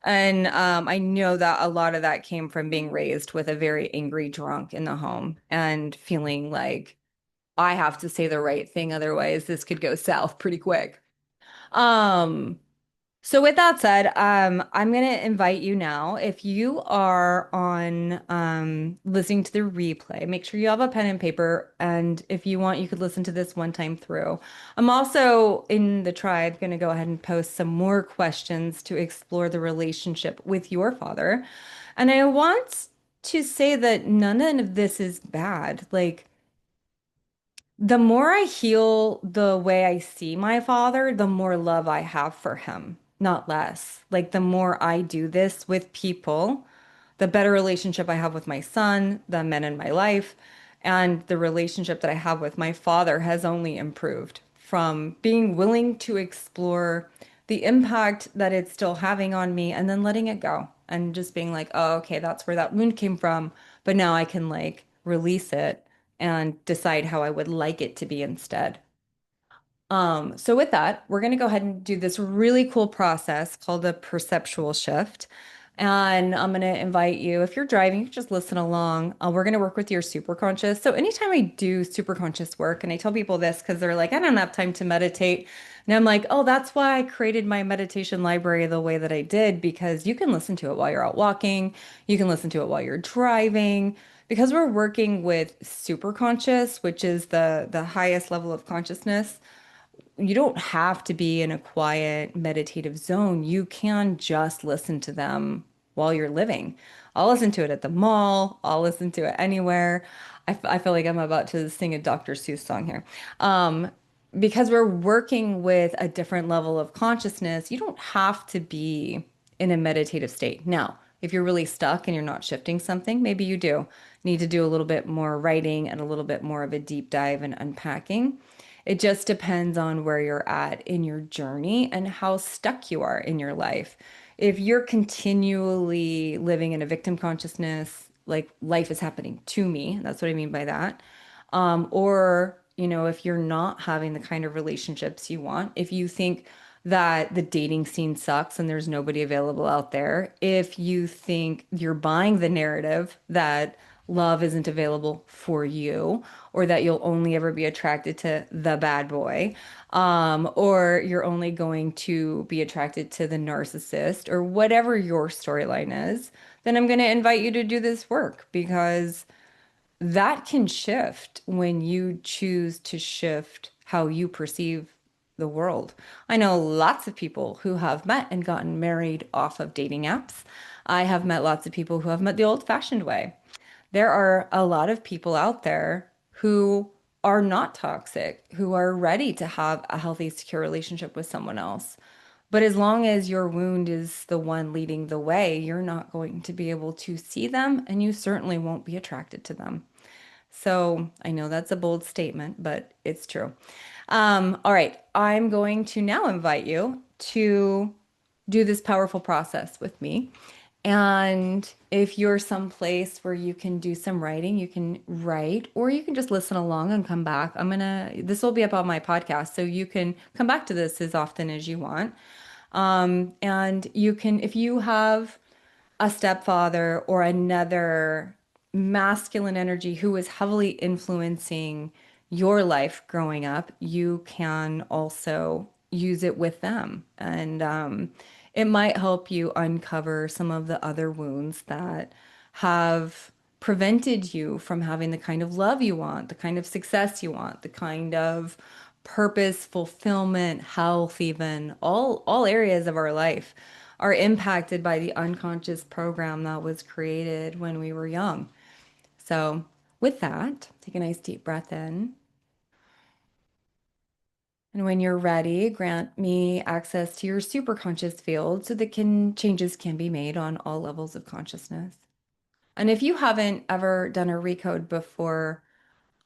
And I know that a lot of that came from being raised with a very angry drunk in the home and feeling like I have to say the right thing, otherwise this could go south pretty quick. Um, so with that said, I'm gonna invite you now. If you are on listening to the replay, make sure you have a pen and paper. And if you want, you could listen to this one time through. I'm also in the tribe gonna go ahead and post some more questions to explore the relationship with your father. And I want to say that none of this is bad. Like the more I heal the way I see my father, the more love I have for him, not less. Like the more I do this with people, the better relationship I have with my son, the men in my life, and the relationship that I have with my father has only improved from being willing to explore the impact that it's still having on me and then letting it go and just being like, oh, okay, that's where that wound came from. But now I can like release it and decide how I would like it to be instead. So with that, we're going to go ahead and do this really cool process called a perceptual shift. And I'm going to invite you, if you're driving, you can just listen along. We're going to work with your superconscious. So anytime I do superconscious work, and I tell people this because they're like, I don't have time to meditate. And I'm like, oh, that's why I created my meditation library the way that I did, because you can listen to it while you're out walking. You can listen to it while you're driving. Because we're working with superconscious, which is the highest level of consciousness. you don't have to be in a quiet meditative zone. You can just listen to them while you're living. I'll listen to it at the mall. I'll listen to it anywhere. I feel like I'm about to sing a Dr. Seuss song here. Um, because we're working with a different level of consciousness, you don't have to be in a meditative state. Now, if you're really stuck and you're not shifting something, maybe you do need to do a little bit more writing and a little bit more of a deep dive and unpacking. It just depends on where you're at in your journey and how stuck you are in your life. If you're continually living in a victim consciousness, like life is happening to me, that's what I mean by that. Or, if you're not having the kind of relationships you want, if you think that the dating scene sucks and there's nobody available out there, if you think you're buying the narrative that love isn't available for you, or that you'll only ever be attracted to the bad boy, or you're only going to be attracted to the narcissist, or whatever your storyline is, then I'm going to invite you to do this work because that can shift when you choose to shift how you perceive the world. I know lots of people who have met and gotten married off of dating apps. I have met lots of people who have met the old-fashioned way. There are a lot of people out there who are not toxic, who are ready to have a healthy, secure relationship with someone else. But as long as your wound is the one leading the way, you're not going to be able to see them, and you certainly won't be attracted to them. So I know that's a bold statement, but it's true. All right, I'm going to now invite you to do this powerful process with me. And if you're someplace where you can do some writing, you can write, or you can just listen along and come back. This will be up on my podcast, so you can come back to this as often as you want. And you can, if you have a stepfather or another masculine energy who is heavily influencing your life growing up, you can also use it with them. And it might help you uncover some of the other wounds that have prevented you from having the kind of love you want, the kind of success you want, the kind of purpose, fulfillment, health, even all areas of our life are impacted by the unconscious program that was created when we were young. So, with that, take a nice deep breath in. And when you're ready, grant me access to your superconscious field so that changes can be made on all levels of consciousness. And if you haven't ever done a recode before,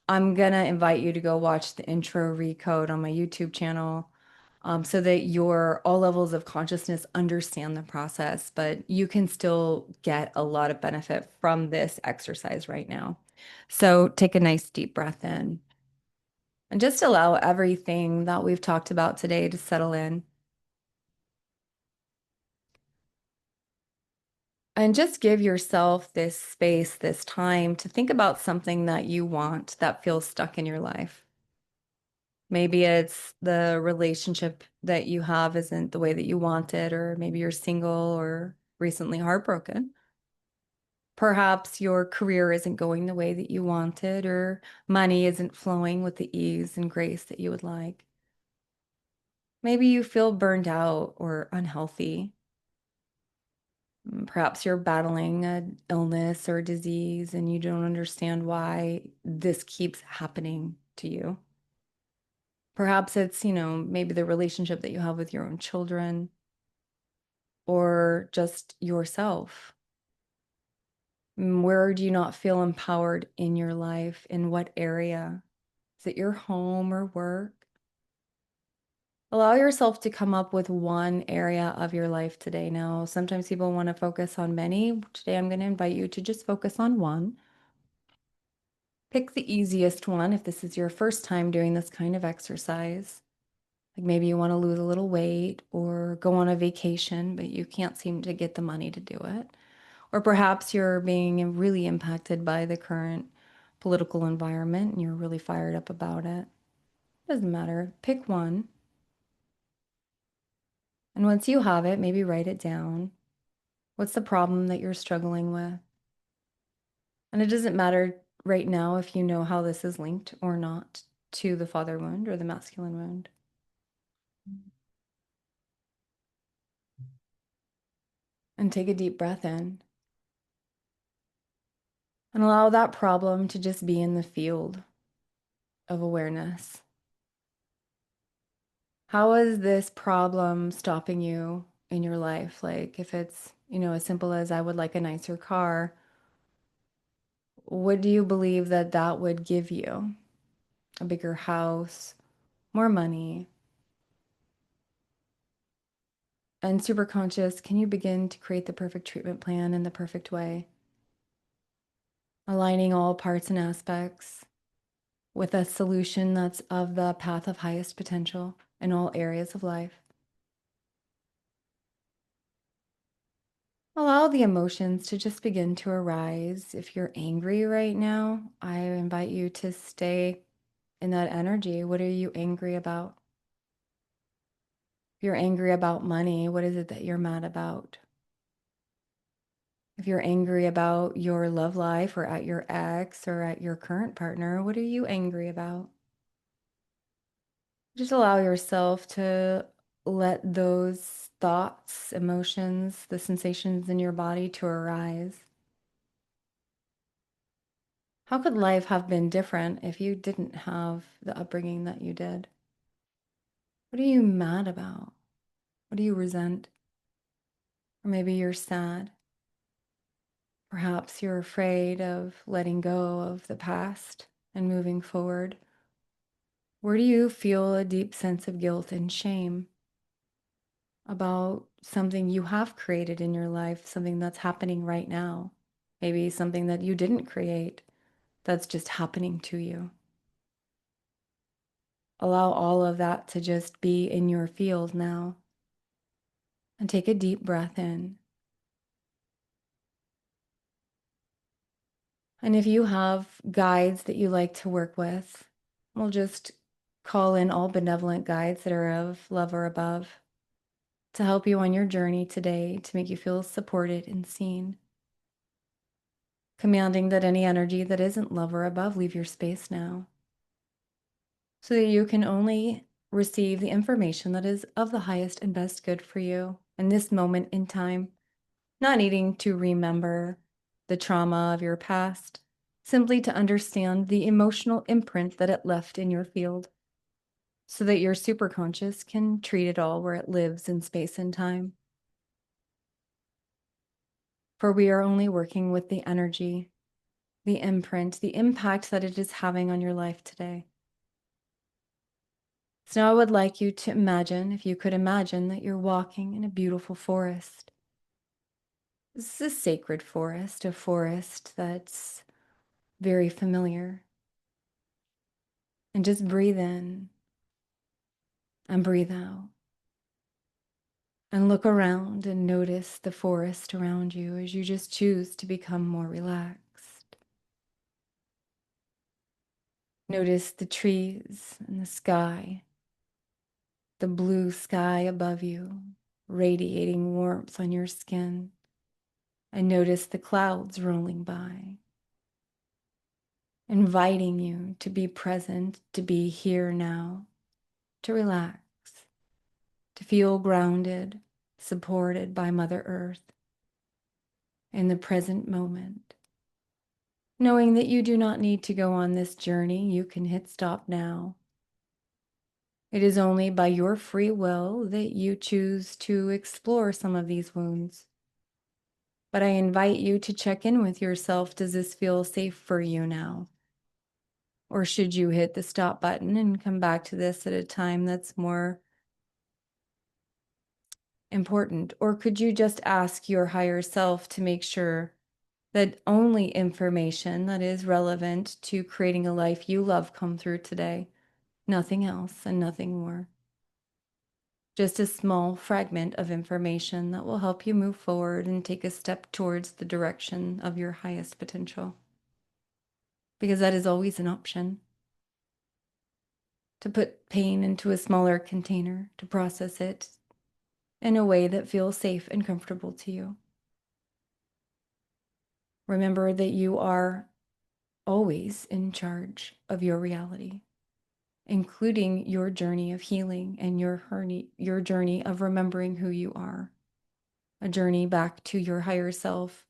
I'm gonna invite you to go watch the intro recode on my YouTube channel, so that your all levels of consciousness understand the process, but you can still get a lot of benefit from this exercise right now. So take a nice deep breath in and just allow everything that we've talked about today to settle in. And just give yourself this space, this time to think about something that you want that feels stuck in your life. Maybe it's the relationship that you have isn't the way that you want it, or maybe you're single or recently heartbroken. Perhaps your career isn't going the way that you wanted, or money isn't flowing with the ease and grace that you would like. Maybe you feel burned out or unhealthy. Perhaps you're battling an illness or disease and you don't understand why this keeps happening to you. Perhaps it's, maybe the relationship that you have with your own children or just yourself. Where do you not feel empowered in your life? In what area? Is it your home or work? Allow yourself to come up with one area of your life today. Now, sometimes people want to focus on many. Today, I'm going to invite you to just focus on one. Pick the easiest one if this is your first time doing this kind of exercise. Like maybe you want to lose a little weight or go on a vacation, but you can't seem to get the money to do it. Or perhaps you're being really impacted by the current political environment and you're really fired up about it. Doesn't matter. Pick one. And once you have it, maybe write it down. What's the problem that you're struggling with? And it doesn't matter right now if you know how this is linked or not to the father wound or the masculine wound. And take a deep breath in and allow that problem to just be in the field of awareness. How is this problem stopping you in your life? Like if it's, as simple as I would like a nicer car, what do you believe that that would give you? A bigger house, more money? And super conscious, can you begin to create the perfect treatment plan in the perfect way? Aligning all parts and aspects with a solution that's of the path of highest potential in all areas of life. Allow the emotions to just begin to arise. If you're angry right now, I invite you to stay in that energy. What are you angry about? If you're angry about money, what is it that you're mad about? If you're angry about your love life or at your ex or at your current partner, what are you angry about? Just allow yourself to let those thoughts, emotions, the sensations in your body to arise. How could life have been different if you didn't have the upbringing that you did? What are you mad about? What do you resent? Or maybe you're sad. Perhaps you're afraid of letting go of the past and moving forward. Where do you feel a deep sense of guilt and shame about something you have created in your life, something that's happening right now? Maybe something that you didn't create that's just happening to you. Allow all of that to just be in your field now. And take a deep breath in. And if you have guides that you like to work with, we'll just call in all benevolent guides that are of love or above to help you on your journey today, to make you feel supported and seen. Commanding that any energy that isn't love or above leave your space now, so that you can only receive the information that is of the highest and best good for you in this moment in time, not needing to remember the trauma of your past, simply to understand the emotional imprint that it left in your field, so that your superconscious can treat it all where it lives in space and time. For we are only working with the energy, the imprint, the impact that it is having on your life today. So now I would like you to imagine, if you could imagine, that you're walking in a beautiful forest. This is a sacred forest, a forest that's very familiar. And just breathe in and breathe out. And look around and notice the forest around you as you just choose to become more relaxed. Notice the trees and the sky, the blue sky above you, radiating warmth on your skin. And notice the clouds rolling by, inviting you to be present, to be here now, to relax, to feel grounded, supported by Mother Earth in the present moment. Knowing that you do not need to go on this journey, you can hit stop now. It is only by your free will that you choose to explore some of these wounds. But I invite you to check in with yourself. Does this feel safe for you now? Or should you hit the stop button and come back to this at a time that's more important? Or could you just ask your higher self to make sure that only information that is relevant to creating a life you love come through today? Nothing else and nothing more. Just a small fragment of information that will help you move forward and take a step towards the direction of your highest potential. Because that is always an option. To put pain into a smaller container, to process it in a way that feels safe and comfortable to you. Remember that you are always in charge of your reality, including your journey of healing and your journey of remembering who you are a journey back to your higher self.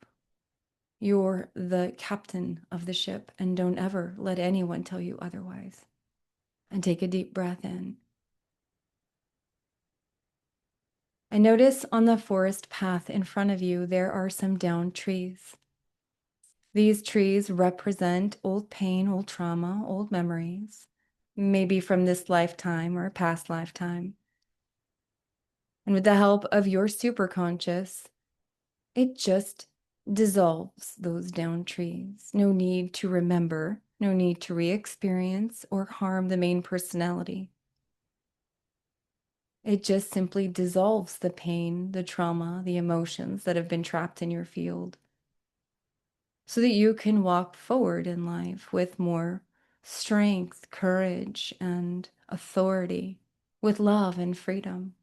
You're the captain of the ship, and don't ever let anyone tell you otherwise. And take a deep breath in. And notice on the forest path in front of you, there are some downed trees. These trees represent old pain, old trauma, old memories, maybe from this lifetime or a past lifetime. And with the help of your superconscious, it just dissolves those downed trees. No need to remember, no need to re-experience or harm the main personality. It just simply dissolves the pain, the trauma, the emotions that have been trapped in your field so that you can walk forward in life with more strength, courage, and authority, with love and freedom.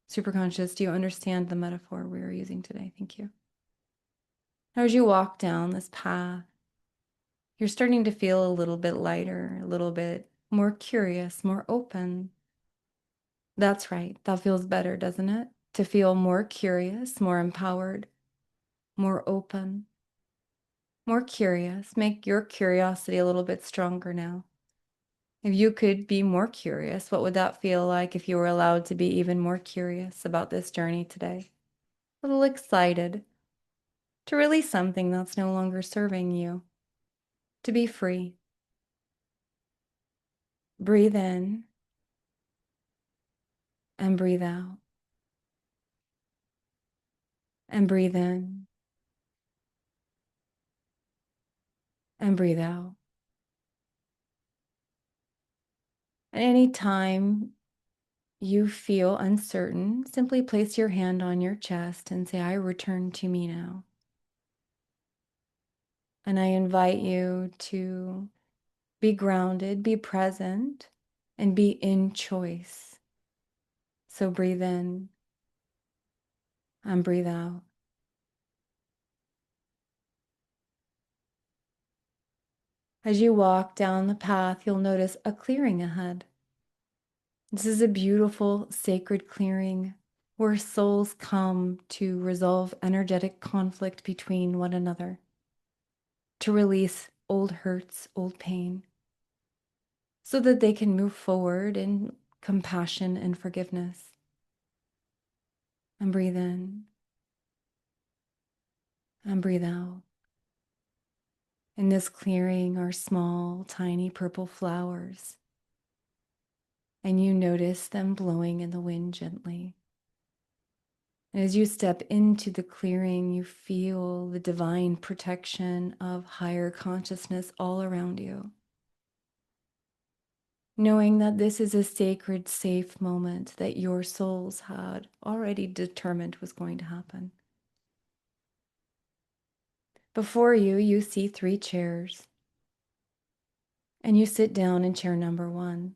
Superconscious, do you understand the metaphor we are using today? Thank you. Now, as you walk down this path, you're starting to feel a little bit lighter, a little bit more curious, more open. That's right. That feels better, doesn't it? To feel more curious, more empowered, more open, more curious. Make your curiosity a little bit stronger now. If you could be more curious, what would that feel like if you were allowed to be even more curious about this journey today? A little excited to release something that's no longer serving you, to be free. Breathe in and breathe out, and breathe in and breathe out. At any time you feel uncertain, simply place your hand on your chest and say, I return to me now. And I invite you to be grounded, be present, and be in choice. So breathe in and breathe out. As you walk down the path, you'll notice a clearing ahead. This is a beautiful, sacred clearing where souls come to resolve energetic conflict between one another, to release old hurts, old pain, so that they can move forward in compassion and forgiveness. And breathe in and breathe out. In this clearing are small, tiny purple flowers, and you notice them blowing in the wind gently. And as you step into the clearing, you feel the divine protection of higher consciousness all around you, knowing that this is a sacred, safe moment that your souls had already determined was going to happen. Before you, you see 3 chairs, and you sit down in chair number 1.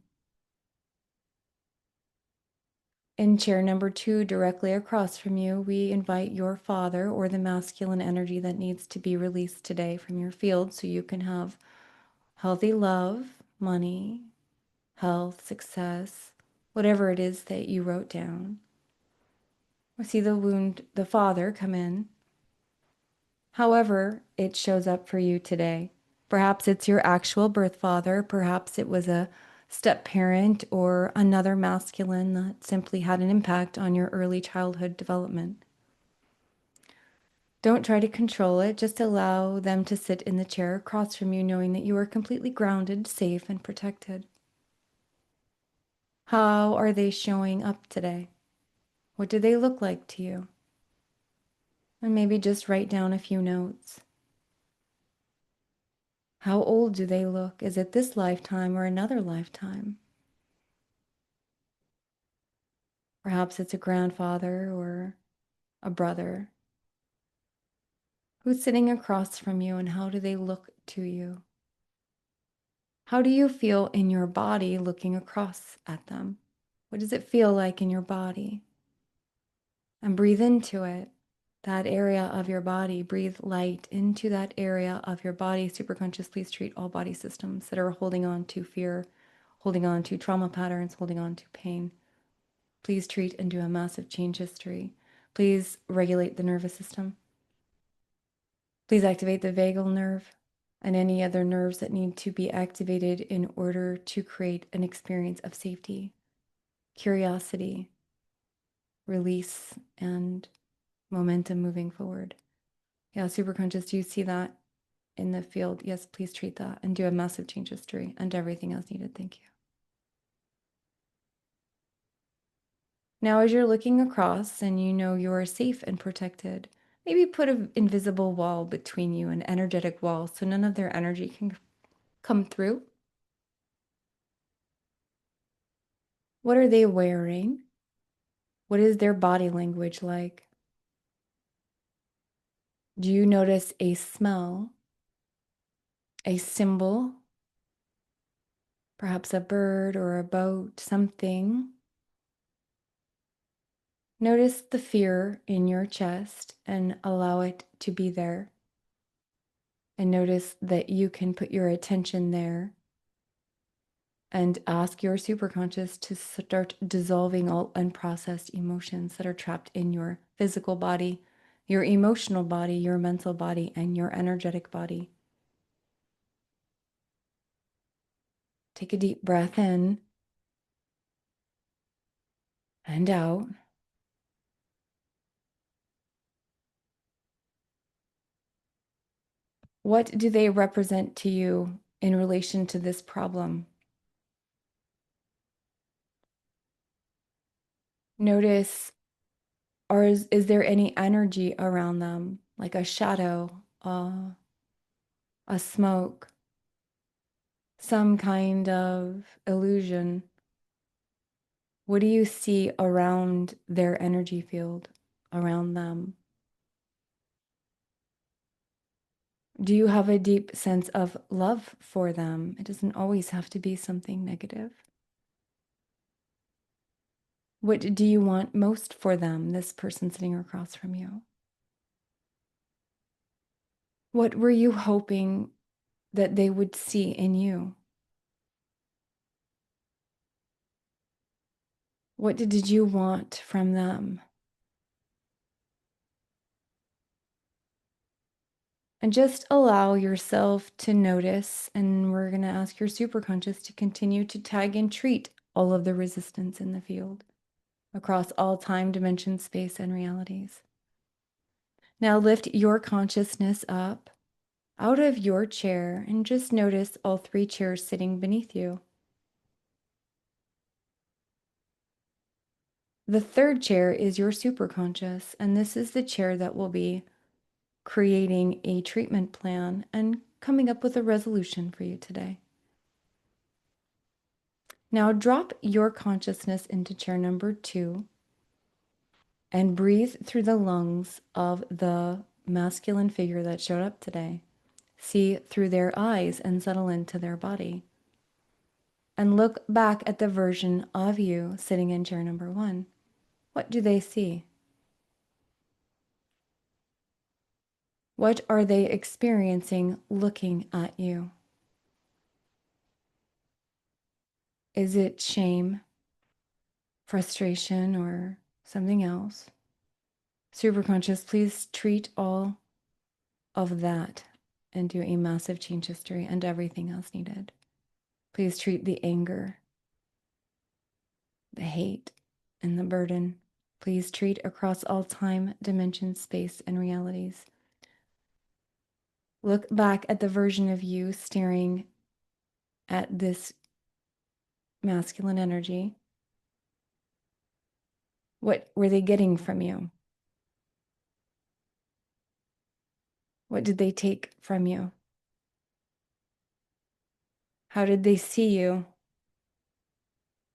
In chair number 2, directly across from you, we invite your father or the masculine energy that needs to be released today from your field so you can have healthy love, money, health, success, whatever it is that you wrote down. We see the father come in. However, it shows up for you today. Perhaps it's your actual birth father, perhaps it was a step parent or another masculine that simply had an impact on your early childhood development. Don't try to control it, just allow them to sit in the chair across from you, knowing that you are completely grounded, safe, and protected. How are they showing up today? What do they look like to you? And maybe just write down a few notes. How old do they look? Is it this lifetime or another lifetime? Perhaps it's a grandfather or a brother who's sitting across from you, and how do they look to you? How do you feel in your body looking across at them? What does it feel like in your body? And breathe into it, that area of your body. Breathe light into that area of your body. Superconscious, please treat all body systems that are holding on to fear, holding on to trauma patterns, holding on to pain. Please treat and do a massive change history. Please regulate the nervous system. Please activate the vagal nerve and any other nerves that need to be activated in order to create an experience of safety, curiosity, release, and momentum moving forward. Yeah, superconscious, do you see that in the field? Yes, please treat that and do a massive change history and everything else needed. Thank you. Now, as you're looking across and you know you're safe and protected, maybe put an invisible wall between you, an energetic wall, so none of their energy can come through. What are they wearing? What is their body language like? Do you notice a smell, a symbol, perhaps a bird or a boat, something? Notice the fear in your chest and allow it to be there. And notice that you can put your attention there and ask your superconscious to start dissolving all unprocessed emotions that are trapped in your physical body, your emotional body, your mental body, and your energetic body. Take a deep breath in and out. What do they represent to you in relation to this problem? Notice, or is there any energy around them, like a shadow, a smoke, some kind of illusion? What do you see around their energy field, around them? Do you have a deep sense of love for them? It doesn't always have to be something negative. What do you want most for them, this person sitting across from you? What were you hoping that they would see in you? What did you want from them? And just allow yourself to notice, and we're going to ask your superconscious to continue to tag and treat all of the resistance in the field across all time, dimension, space, and realities. Now lift your consciousness up out of your chair and just notice all three chairs sitting beneath you. The third chair is your superconscious, and this is the chair that will be creating a treatment plan and coming up with a resolution for you today. Now drop your consciousness into chair number 2 and breathe through the lungs of the masculine figure that showed up today. See through their eyes and settle into their body. And look back at the version of you sitting in chair number 1. What do they see? What are they experiencing looking at you? Is it shame, frustration, or something else? Superconscious, please treat all of that and do a massive change history and everything else needed. Please treat the anger, the hate, and the burden. Please treat across all time, dimension, space, and realities. Look back at the version of you staring at this masculine energy. What were they getting from you? What did they take from you? How did they see you?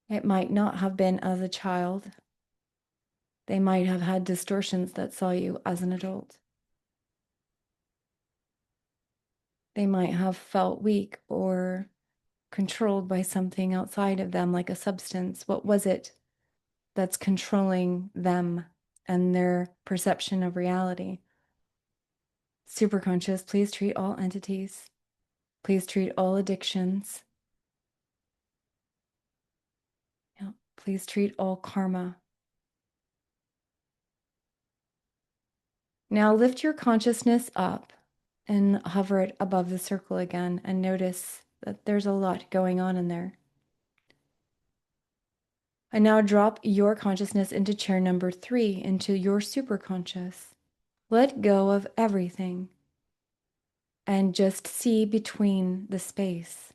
It might not have been as a child. They might have had distortions that saw you as an adult. They might have felt weak or controlled by something outside of them, like a substance. What was it that's controlling them and their perception of reality? Superconscious, please treat all entities. Please treat all addictions. Yeah. Please treat all karma. Now lift your consciousness up and hover it above the circle again and notice that there's a lot going on in there. And now drop your consciousness into chair number 3, into your superconscious. Let go of everything and just see between the space.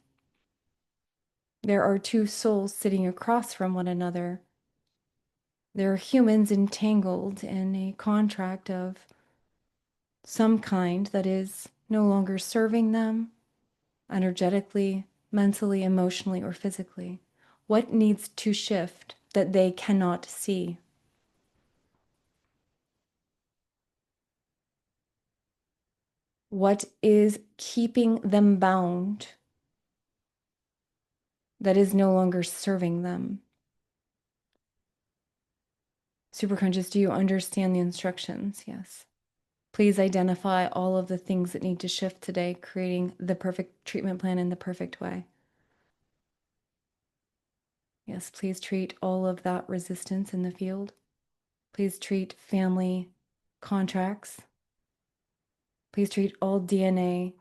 There are two souls sitting across from one another. There are humans entangled in a contract of some kind that is no longer serving them energetically, mentally, emotionally, or physically. What needs to shift that they cannot see? What is keeping them bound that is no longer serving them? Superconscious, do you understand the instructions? Yes. Please identify all of the things that need to shift today, creating the perfect treatment plan in the perfect way. Yes, please treat all of that resistance in the field. Please treat family contracts. Please treat all DNA,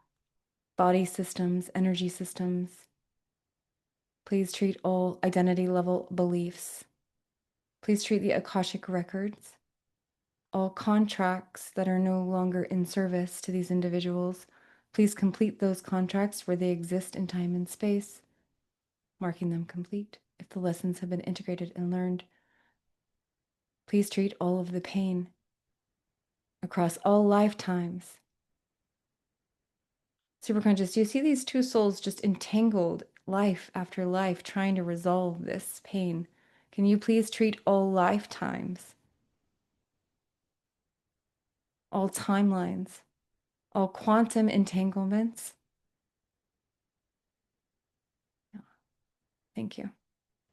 body systems, energy systems. Please treat all identity level beliefs. Please treat the Akashic records, all contracts that are no longer in service to these individuals. Please complete those contracts where they exist in time and space, marking them complete. If the lessons have been integrated and learned, please treat all of the pain across all lifetimes. Superconscious, do you see these two souls just entangled life after life trying to resolve this pain? Can you please treat all lifetimes, all timelines, all quantum entanglements? Yeah, thank you.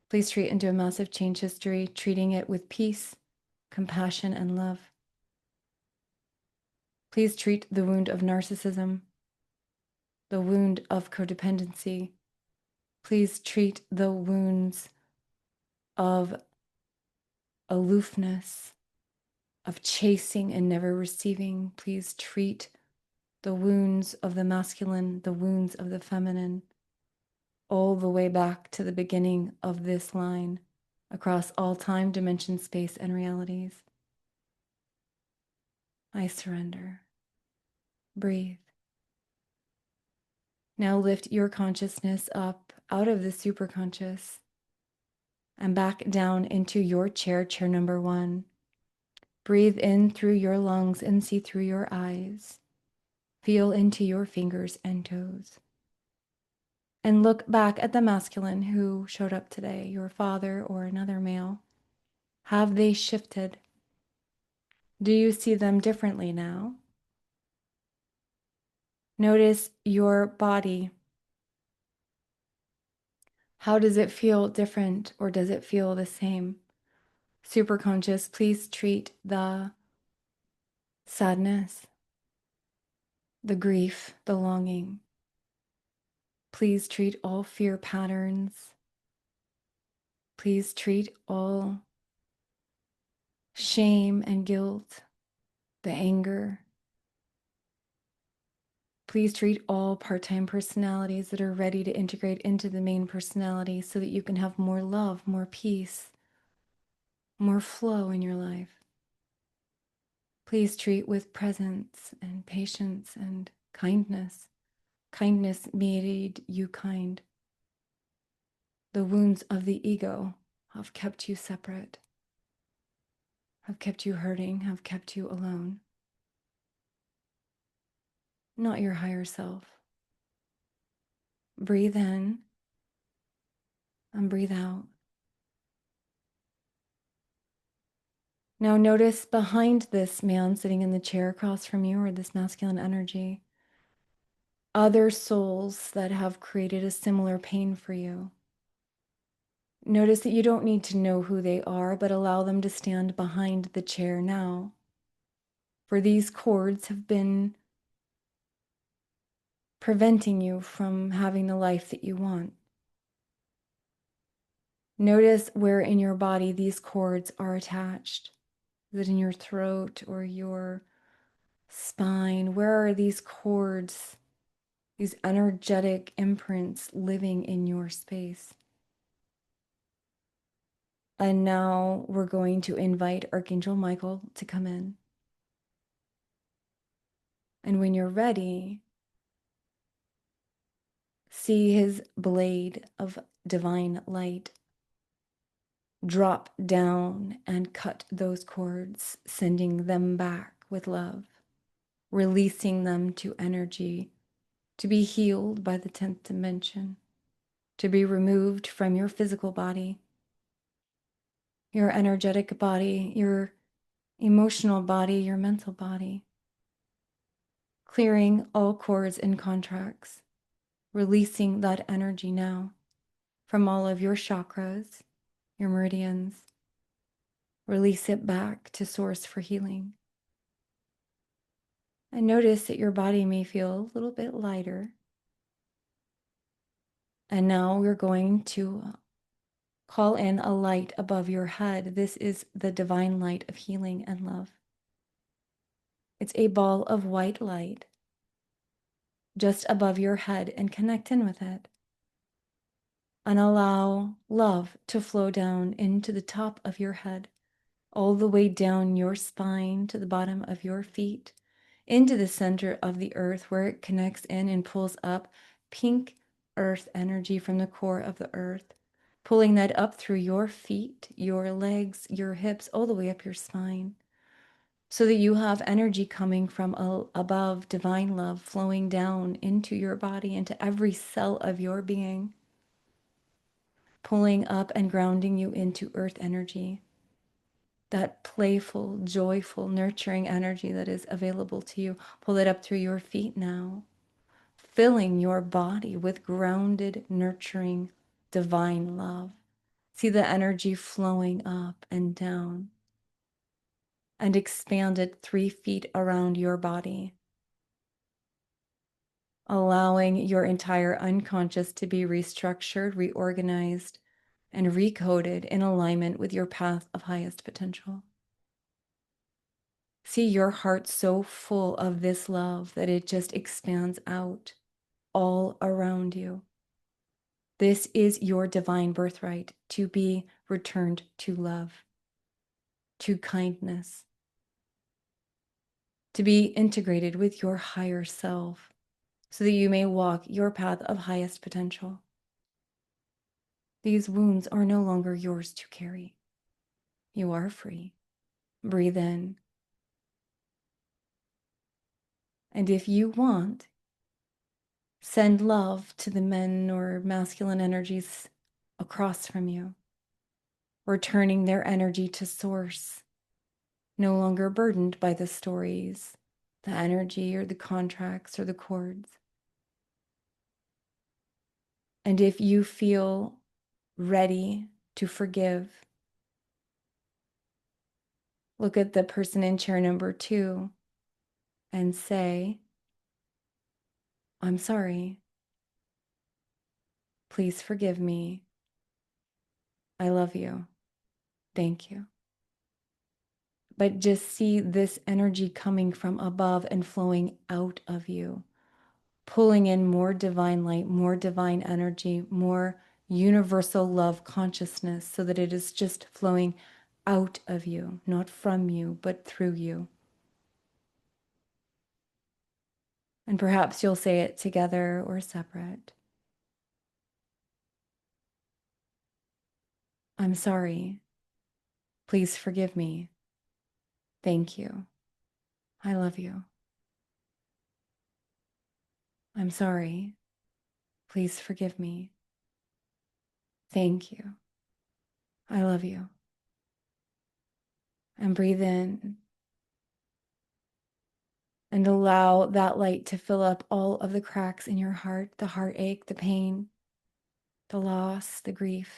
Please treat and do a massive change history, treating it with peace, compassion, and love. Please treat the wound of narcissism, the wound of codependency. Please treat the wounds of aloofness, of chasing and never receiving. Please treat the wounds of the masculine, the wounds of the feminine, all the way back to the beginning of this line, across all time, dimension, space, and realities. I surrender. Breathe. Now lift your consciousness up out of the superconscious and back down into your chair, chair number 1. Breathe in through your lungs and see through your eyes. Feel into your fingers and toes. And look back at the masculine who showed up today, your father or another male. Have they shifted? Do you see them differently now? Notice your body. How does it feel different, or does it feel the same? Superconscious, please treat the sadness, the grief, the longing. Please treat all fear patterns. Please treat all shame and guilt, the anger. Please treat all part-time personalities that are ready to integrate into the main personality so that you can have more love, more peace, more flow in your life. Please treat with presence and patience and kindness. Kindness made you kind. The wounds of the ego have kept you separate, have kept you hurting, have kept you alone. Not your higher self. Breathe in and breathe out. Now notice behind this man sitting in the chair across from you, or this masculine energy, other souls that have created a similar pain for you. Notice that you don't need to know who they are, but allow them to stand behind the chair now. For these cords have been preventing you from having the life that you want. Notice where in your body these cords are attached. Is it in your throat or your spine. Where are these cords, these energetic imprints living in your space? And now we're going to invite Archangel Michael to come in. And when you're ready, see his blade of divine light drop down and cut those cords, sending them back with love, releasing them to energy, to be healed by the 10th dimension, to be removed from your physical body, your energetic body, your emotional body, your mental body, clearing all cords and contracts, releasing that energy now from all of your chakras, your meridians. Release it back to source for healing. And notice that your body may feel a little bit lighter. And now we're going to call in a light above your head. This is the divine light of healing and love. It's a ball of white light just above your head, and connect in with it. And allow love to flow down into the top of your head, all the way down your spine to the bottom of your feet, into the center of the earth, where it connects in and pulls up pink earth energy from the core of the earth, pulling that up through your feet, your legs, your hips, all the way up your spine, so that you have energy coming from above, divine love flowing down into your body, into every cell of your being, pulling up and grounding you into earth energy, that playful, joyful, nurturing energy that is available to you. Pull it up through your feet now, filling your body with grounded, nurturing, divine love. See the energy flowing up and down, and expand it 3 feet around your body, allowing your entire unconscious to be restructured, reorganized, and recoded in alignment with your path of highest potential. See your heart so full of this love that it just expands out all around you. This is your divine birthright, to be returned to love, to kindness, to be integrated with your higher self, so that you may walk your path of highest potential. These wounds are no longer yours to carry. You are free. Breathe in. And if you want, send love to the men or masculine energies across from you, returning their energy to source, no longer burdened by the stories, the energy, or the contracts, or the cords. And if you feel ready to forgive, look at the person in chair number 2 and say, I'm sorry. Please forgive me. I love you. Thank you. But just see this energy coming from above and flowing out of you, pulling in more divine light, more divine energy, more universal love consciousness, so that it is just flowing out of you, not from you, but through you. And perhaps you'll say it together or separate. I'm sorry. Please forgive me. Thank you. I love you. I'm sorry. Please forgive me. Thank you. I love you. And breathe in and allow that light to fill up all of the cracks in your heart, the heartache, the pain, the loss, the grief.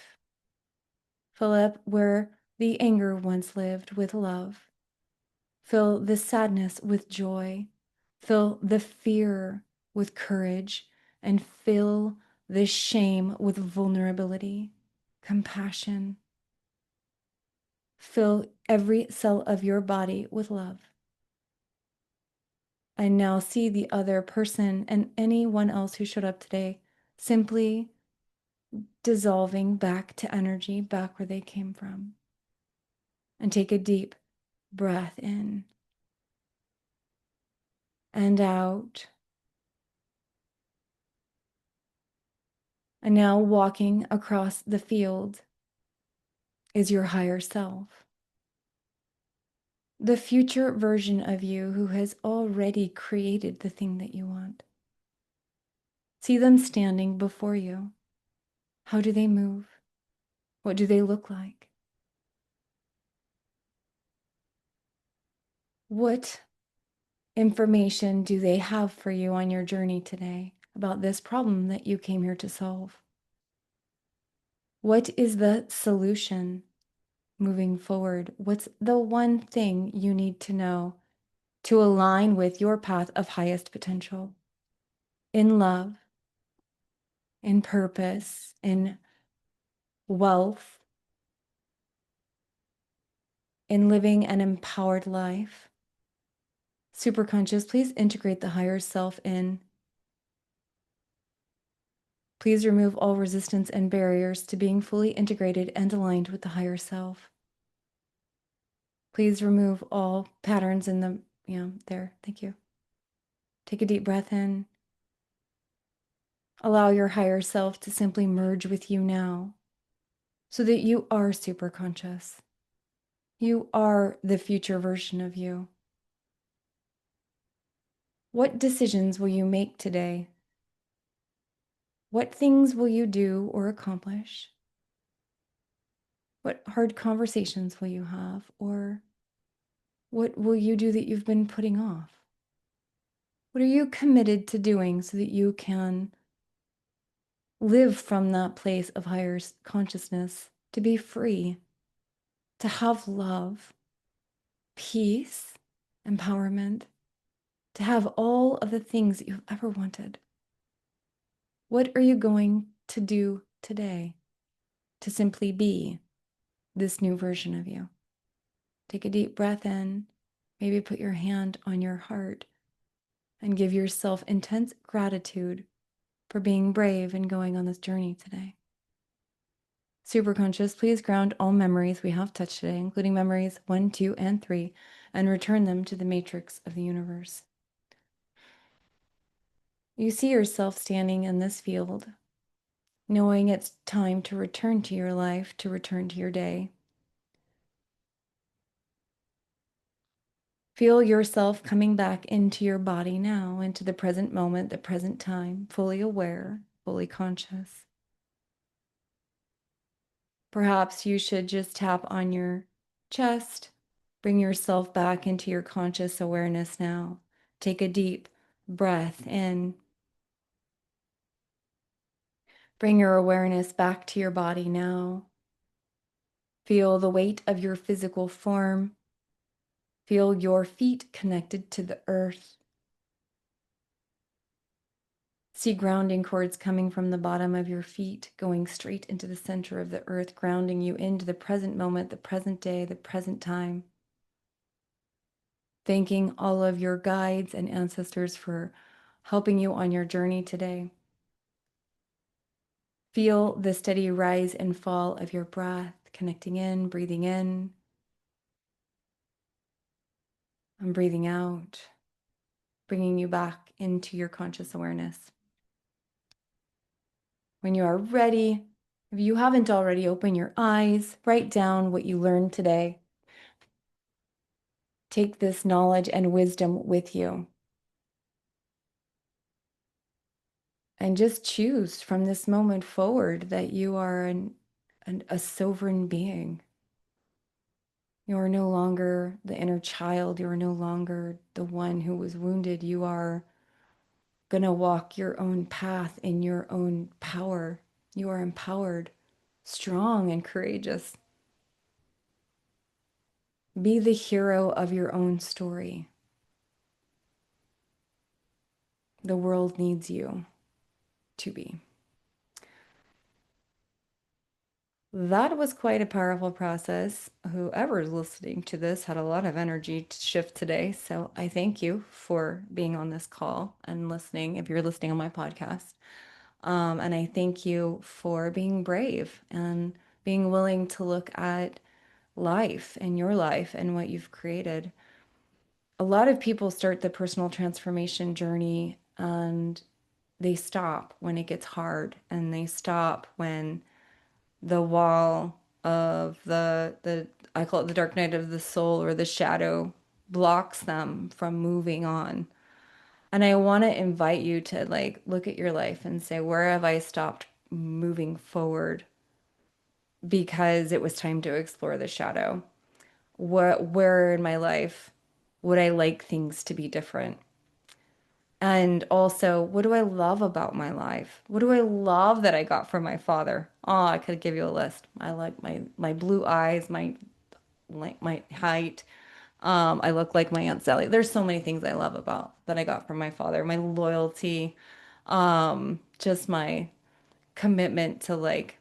Fill up where the anger once lived with love. Fill the sadness with joy. Fill the fear with courage. And fill the shame with vulnerability, compassion. Fill every cell of your body with love. And now see the other person and anyone else who showed up today simply dissolving back to energy, back where they came from. And take a deep breath in and out. And now walking across the field is your higher self, the future version of you who has already created the thing that you want. See them standing before you. How do they move? What do they look like? What information do they have for you on your journey today about this problem that you came here to solve? What is the solution moving forward? What's the one thing you need to know to align with your path of highest potential in love, in purpose, in wealth, in living an empowered life? Superconscious, please integrate the higher self in. Please remove all resistance and barriers to being fully integrated and aligned with the higher self. Please remove all patterns in the, there. Thank you. Take a deep breath in. Allow your higher self to simply merge with you now so that you are super conscious. You are the future version of you. What decisions will you make today? What things will you do or accomplish? What hard conversations will you have? Or what will you do that you've been putting off? What are you committed to doing so that you can live from that place of higher consciousness, to be free, to have love, peace, empowerment, to have all of the things that you've ever wanted? What are you going to do today to simply be this new version of you? Take a deep breath in, maybe put your hand on your heart and give yourself intense gratitude for being brave and going on this journey today. Superconscious, please ground all memories we have touched today, including memories 1, 2, and 3, and return them to the matrix of the universe. You see yourself standing in this field, knowing it's time to return to your life, to return to your day. Feel yourself coming back into your body now, into the present moment, the present time, fully aware, fully conscious. Perhaps you should just tap on your chest, bring yourself back into your conscious awareness now. Take a deep breath in. Bring your awareness back to your body now. Feel the weight of your physical form. Feel your feet connected to the earth. See grounding cords coming from the bottom of your feet, going straight into the center of the earth, grounding you into the present moment, the present day, the present time. Thanking all of your guides and ancestors for helping you on your journey today. Feel the steady rise and fall of your breath, connecting in, breathing in, and breathing out, bringing you back into your conscious awareness. When you are ready, if you haven't already, open your eyes, write down what you learned today. Take this knowledge and wisdom with you. And just choose from this moment forward that you are a sovereign being. You are no longer the inner child. You are no longer the one who was wounded. You are going to walk your own path in your own power. You are empowered, strong, and courageous. Be the hero of your own story. The world needs you to be. That was quite a powerful process. Whoever's listening to this had a lot of energy to shift today. So I thank you for being on this call and listening, if you're listening on my podcast. And I thank you for being brave and being willing to look at life and your life and what you've created. A lot of people start the personal transformation journey and they stop when it gets hard and they stop when the wall of the I call it the dark night of the soul or the shadow blocks them from moving on. And I want to invite you to like look at your life and say, where have I stopped moving forward because it was time to explore the shadow? Where in my life would I like things to be different? And also, what do I love about my life? What do I love that I got from my father? Oh, I could give you a list. I like my blue eyes, my like my height. I look like my Aunt Sally. There's so many things I love about that I got from my father. My loyalty, just my commitment to like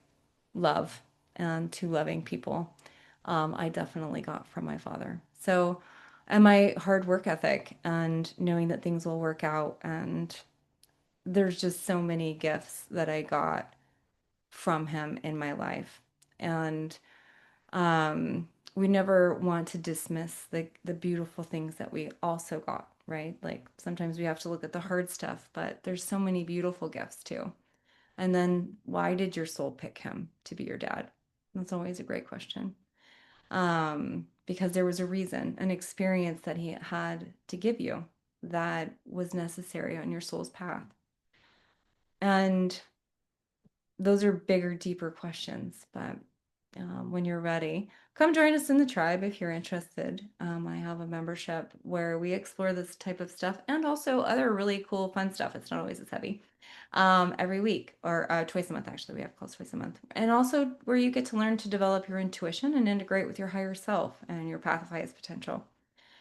love and to loving people. I definitely got from my father. So, and my hard work ethic and knowing that things will work out. And there's just so many gifts that I got from him in my life. And we never want to dismiss the beautiful things that we also got, right? Like sometimes we have to look at the hard stuff, but there's so many beautiful gifts too. And then why did your soul pick him to be your dad? That's always a great question. Because there was a reason, an experience that he had to give you that was necessary on your soul's path. And those are bigger, deeper questions. But when you're ready, come join us in the tribe if you're interested. I have a membership where we explore this type of stuff and also other really cool, fun stuff. It's not always as heavy. Every week or twice a month, actually, we have calls twice a month. And also where you get to learn to develop your intuition and integrate with your higher self and your path of highest potential.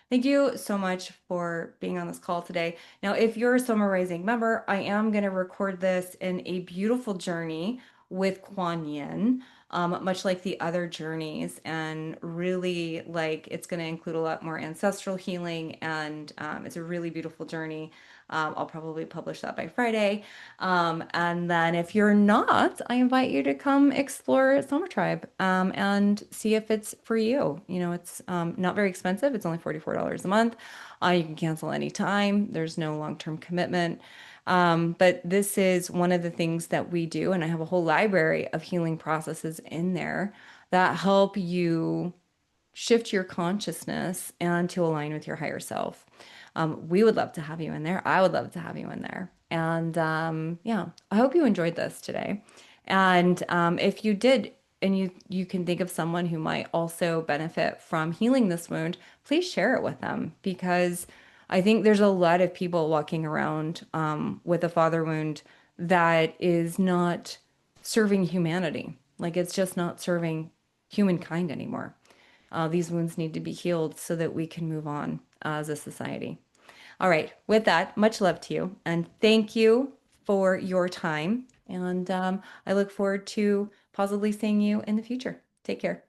Thank you so much for being on this call today. Now, if you're a Summer Rising member, I am going to record this in a beautiful journey with Kuan Yin, much like the other journeys, and really like it's going to include a lot more ancestral healing, and it's a really beautiful journey. I'll probably publish that by Friday. And then if you're not, I invite you to come explore Summer Tribe and see if it's for you. You know, it's not very expensive. It's only $44 a month. You can cancel anytime. There's no long-term commitment. But this is one of the things that we do, and I have a whole library of healing processes in there that help you shift your consciousness and to align with your higher self. We would love to have you in there. I would love to have you in there. And yeah, I hope you enjoyed this today. And if you did, and you can think of someone who might also benefit from healing this wound, please share it with them because I think there's a lot of people walking around with a father wound that is not serving humanity. Like it's just not serving humankind anymore. These wounds need to be healed so that we can move on as a society. All right, with that, much love to you and thank you for your time. And I look forward to possibly seeing you in the future. Take care.